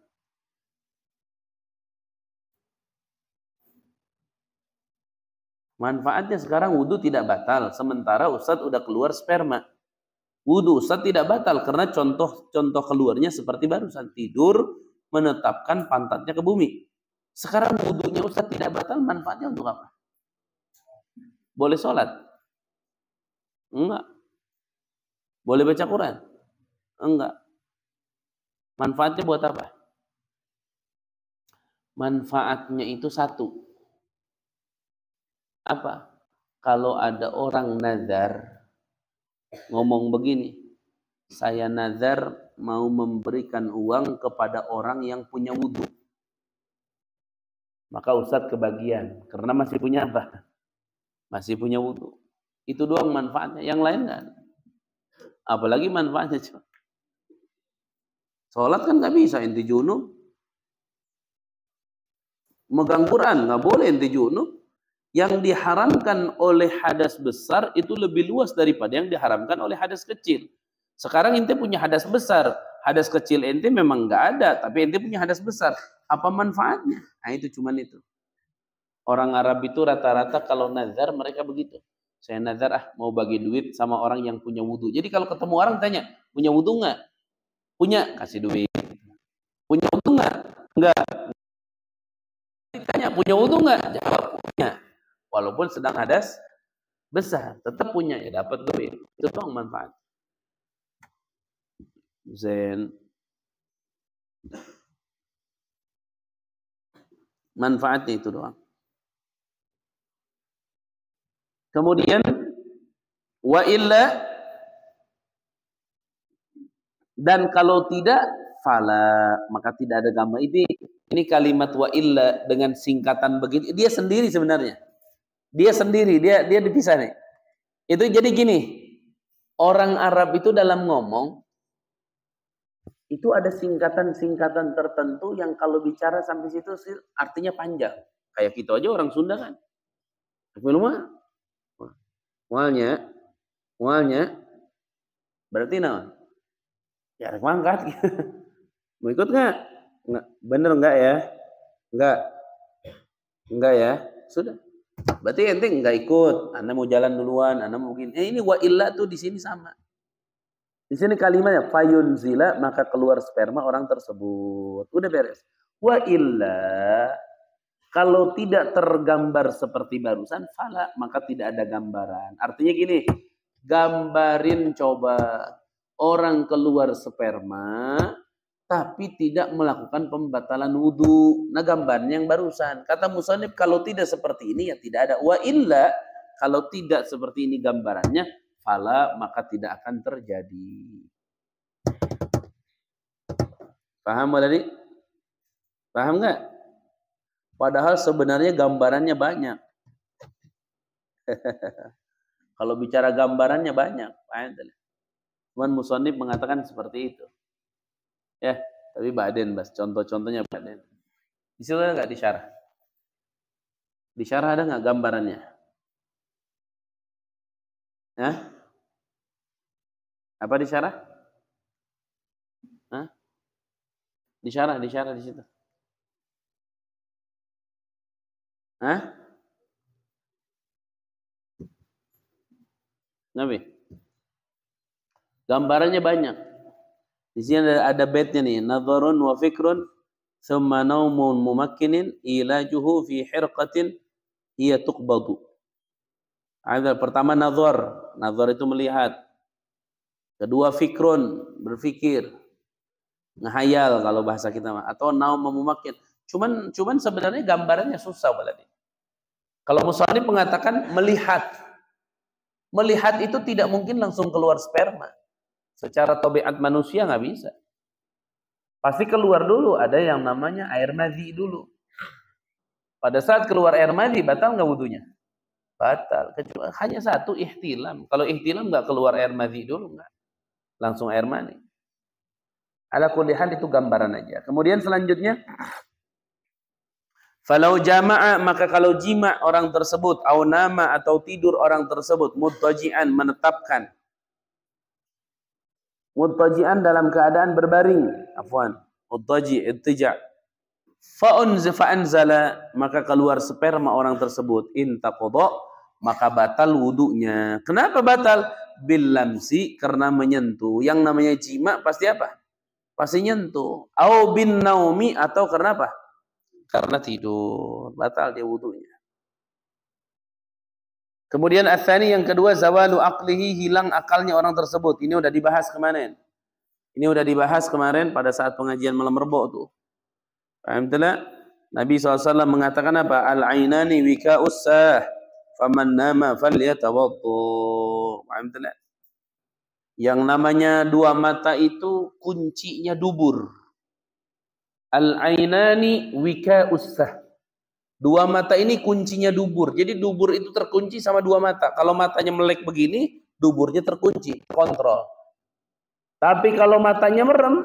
Manfaatnya sekarang wudu tidak batal, sementara Ustadz udah keluar sperma. Wudu Ustadz tidak batal karena contoh keluarnya seperti barusan tidur menetapkan pantatnya ke bumi. Sekarang wudunya Ustadz tidak batal, manfaatnya untuk apa? Boleh sholat? Enggak. Boleh baca Quran? Enggak. Manfaatnya buat apa? Manfaatnya itu satu. Apa? Kalau ada orang nazar ngomong begini, saya nazar mau memberikan uang kepada orang yang punya wudu. Maka Ustadz kebagian, karena masih punya apa? Masih punya wudu. Itu doang manfaatnya, yang lain enggak. Apalagi manfaatnya cuma. Sholat kan nggak bisa, inti junub. Megang Quran nggak boleh, inti junub. Yang diharamkan oleh hadas besar itu lebih luas daripada yang diharamkan oleh hadas kecil. Sekarang ente punya hadas besar, hadas kecil ente memang nggak ada, tapi ente punya hadas besar. Apa manfaatnya? Nah itu cuman itu. Orang Arab itu rata-rata kalau nazar mereka begitu. Saya nazar mau bagi duit sama orang yang punya wudu. Jadi kalau ketemu orang tanya, punya wudu nggak? Punya, kasih duit. Punya wudu nggak? Nggak. Ditanya, punya wudu nggak? Jawab, punya. Walaupun sedang hadas besar, tetap punya, ya dapat duit. Itu doang manfaat. Zen. Manfaatnya itu doang. Kemudian, wa illa, dan kalau tidak, fala, maka tidak ada gambar. Ini kalimat wa illa dengan singkatan begini, dia sendiri sebenarnya. Dia sendiri, dia dipisah nih. Itu jadi gini, orang Arab itu dalam ngomong, itu ada singkatan-singkatan tertentu yang kalau bicara sampai situ artinya panjang. Kayak kita aja orang Sunda kan. Mualnya, berarti nah. Ya harus mangkat. Mau ikut nggak? Nggak. Bener nggak ya? Nggak ya? Sudah. Berarti ente nggak ikut. Anda mau jalan duluan. Anda mau begini. Ini wa illa tuh di sini sama. Di sini kalimatnya fayunzila, maka keluar sperma orang tersebut. Udah beres. Wa illa, kalau tidak tergambar seperti barusan, fala, maka tidak ada gambaran. Artinya gini, gambarin coba. Orang keluar sperma tapi tidak melakukan pembatalan wudu. Nah gambarnya yang barusan. Kata musannif kalau tidak seperti ini ya tidak ada. Wa illa, kalau tidak seperti ini gambarannya, fala, maka tidak akan terjadi. Paham tadi? Paham nggak? Padahal sebenarnya gambarannya banyak. Kalau bicara gambarannya banyak. Paham? Cuman musannif mengatakan seperti itu. Ya, tapi baden, Bas. Contoh-contohnya baden. Di situ ada nggak disyarah? Disyarah ada nggak gambarannya? Hah? Apa disyarah? Hah? Disyarah di situ. Hah? Nabi? Gambarannya banyak. Di sini ada baitnya nih, nadharun wa fikrun thumma naumun mumakkinin ilajuhu fi hirqatin hiya tuqbadu. Ada pertama nazar itu melihat. Kedua fikrun, berpikir. Ngehayal kalau bahasa kita mah, atau naum mumakkin. Cuman sebenarnya gambarannya susah baladi. Kalau musannif mengatakan melihat. Melihat itu tidak mungkin langsung keluar sperma. Secara tabiat manusia nggak bisa. Pasti keluar dulu, ada yang namanya air madhi dulu. Pada saat keluar air madhi, batal nggak wudunya? batal. Kecuali hanya satu, ihtilam. Kalau ihtilam nggak keluar air madhi dulu, nggak. Langsung air mani. Ala kulli hal itu gambaran aja. Kemudian selanjutnya, falau jama'a, maka kalau jima orang tersebut, au nama atau tidur orang tersebut, muttaji'an, menetapkan. Muttaji'an dalam keadaan berbaring. Afwan. Muttaji' ittija'. Fa'anzala, maka keluar sperma orang tersebut, intaqadha, maka batal wudunya. Kenapa batal? Bil lamsi, karena menyentuh. Yang namanya jima pasti apa? Pasti nyentuh. Au bin naumi, atau karena apa? Karena tidur. Batal dia wudunya. Kemudian atsani, yang kedua, zawalu aqlihi, hilang akalnya orang tersebut. Ini udah dibahas kemarin. Ini udah dibahas kemarin pada saat pengajian malam Rebo tuh. Paham tidak? Nabi SAW mengatakan apa? Al-ainani wika'us sah, faman nama falyatawaddu. Paham tidak? Yang namanya dua mata itu kuncinya dubur. Al-ainani wika'us sah. Dua mata ini kuncinya dubur. Jadi dubur itu terkunci sama dua mata. Kalau matanya melek begini, duburnya terkunci, kontrol. Tapi kalau matanya merem,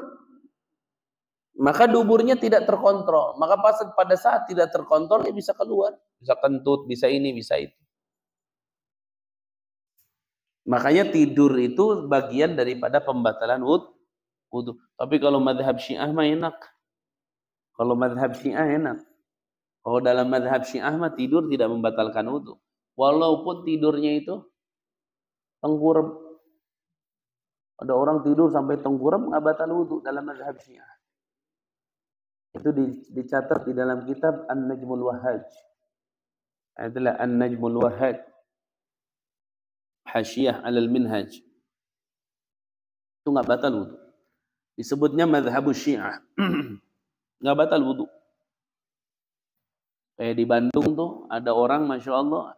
maka duburnya tidak terkontrol. Maka pada saat tidak terkontrol, dia bisa keluar. Bisa kentut, bisa ini, bisa itu. Makanya tidur itu bagian daripada pembatalan wudu. Tapi kalau madhab Syiah mah enak. Kalau madhab Syiah enak. Kalau dalam madhab Syiah mah tidur tidak membatalkan wudu. Walaupun tidurnya itu tengkurap. Ada orang tidur sampai tengkurap nggak batal wudu dalam madhab Syiah. Itu dicatat di dalam kitab An-Najmul Wahhaj. Adalah An-Najmul Wahhaj. Hasyiyah 'alal Minhaj. Itu enggak batal wudu. Disebutnya mazhabus Syiah. Enggak batal wudu. Kayak di Bandung tuh ada orang Masya Allah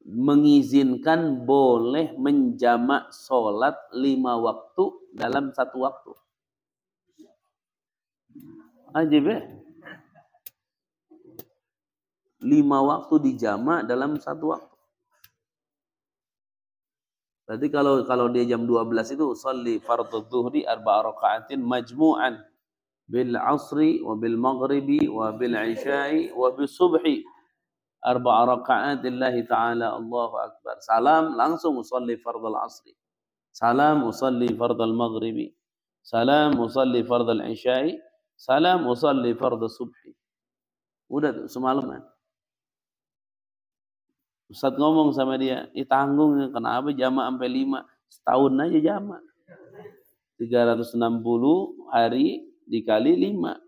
mengizinkan boleh menjamak sholat 5 waktu dalam 1 waktu. Ajib ya? 5 waktu dijamak dalam 1 waktu. Berarti kalau dia jam 12 itu sholli fardhu dhuhri 4 raka'atin majmu'an bil asri wa bil maghribi wa bil isya'i wa bis subhi 4 raka'at lillahi ta'ala, Allahu akbar. Salam, langsung usolli fardhu asri. Salam, usolli fardhu maghribi. Salam, usolli fardhu isya'i. Salam, usolli fardhu subhi. Udah tuh semalaman. Ustaz ngomong sama dia, tanggung, kenapa jamak sampai 5? Setahun aja jamak. 360 hari dikali 5.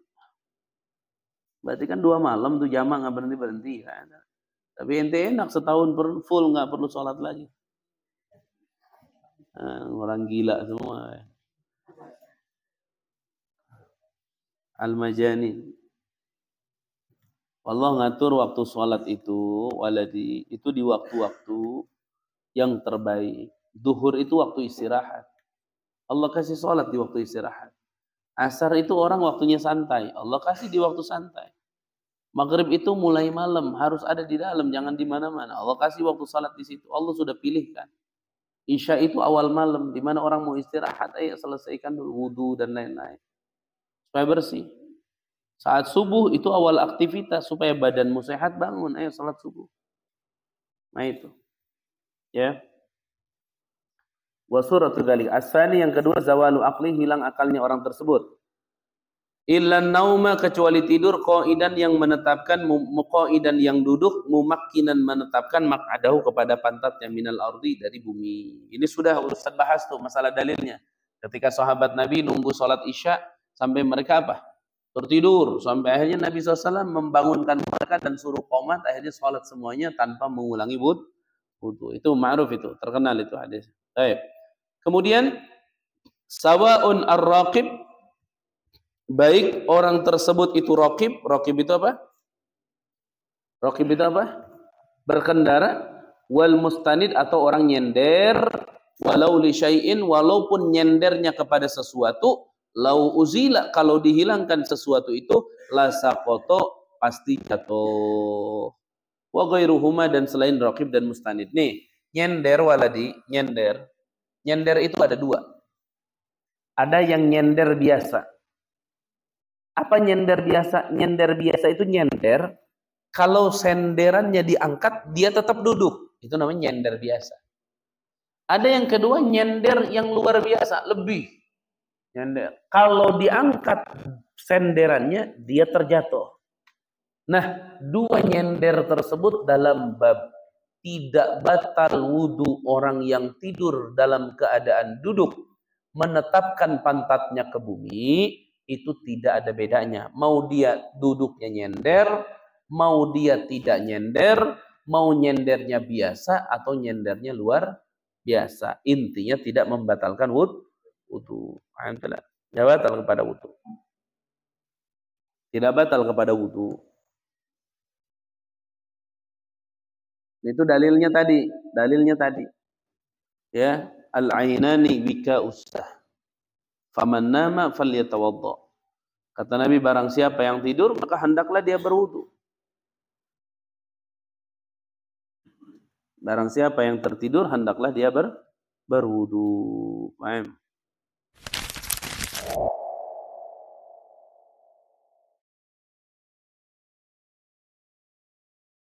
Berarti kan 2 malam tuh jamak nggak berhenti-berhenti kan. Tapi ente enak setahun full nggak perlu sholat lagi. Nah, orang gila semua. Al-Majani. Allah ngatur waktu sholat itu, waladi, itu di waktu-waktu yang terbaik. Duhur itu waktu istirahat. Allah kasih sholat di waktu istirahat. Asar itu orang waktunya santai. Allah kasih di waktu santai. Maghrib itu mulai malam, harus ada di dalam, jangan di mana-mana. Allah kasih waktu sholat di situ. Allah sudah pilihkan. Isya itu awal malam, di mana orang mau istirahat, ayo selesaikan dulu wudu dan lain-lain. Supaya bersih. Saat subuh itu awal aktivitas supaya badanmu sehat, bangun, ayo salat subuh. Nah itu. Ya. Wa suratu dzalik. Asani, yang kedua, zawalu aqli, hilang akalnya orang tersebut. Illa nauma, kecuali tidur, qaidan yang menetapkan, qaidan yang duduk, mumakkinan menetapkan maq'adahu kepada pantatnya minal ardi, dari bumi. Ini sudah Ustaz bahas tuh masalah dalilnya. Ketika sahabat Nabi nunggu salat Isya sampai mereka apa? Tertidur, sampai akhirnya Nabi SAW membangunkan mereka dan suruh qomat, akhirnya salat semuanya tanpa mengulangi wudu. Itu ma'ruf, itu terkenal itu hadis. Baik. Kemudian sawa'un ar-raqib, baik orang tersebut itu raqib. Raqib itu apa? Raqib itu apa? Berkendara. Wal mustanid, atau orang nyender. Walau li syai'in, walaupun nyendernya kepada sesuatu. Lau uzila, kalau dihilangkan sesuatu itu, la saqata, pasti jatuh. wa ghairuhuma, dan selain raqib dan mustanid. Nih, nyender waladi, nyender. Nyender itu ada dua. Ada yang nyender biasa. Apa nyender biasa? Nyender biasa itu nyender kalau senderannya diangkat dia tetap duduk. Itu namanya nyender biasa. Ada yang kedua nyender yang luar biasa, lebih nyender. Kalau diangkat senderannya dia terjatuh. Nah, dua nyender tersebut dalam bab tidak batal wudu orang yang tidur dalam keadaan duduk, menetapkan pantatnya ke bumi, itu tidak ada bedanya. Mau dia duduknya nyender, mau dia tidak nyender, mau nyendernya biasa atau nyendernya luar biasa. Intinya tidak membatalkan wudu. Tidak batal kepada wudu. Tidak batal kepada wudu. Itu dalilnya tadi. Ya, al-ainani wika ustah. Faman nama falyatawadda. Kata Nabi, barang siapa yang tidur maka hendaklah dia berwudu. Barang siapa yang tertidur hendaklah dia berwudu. Paham?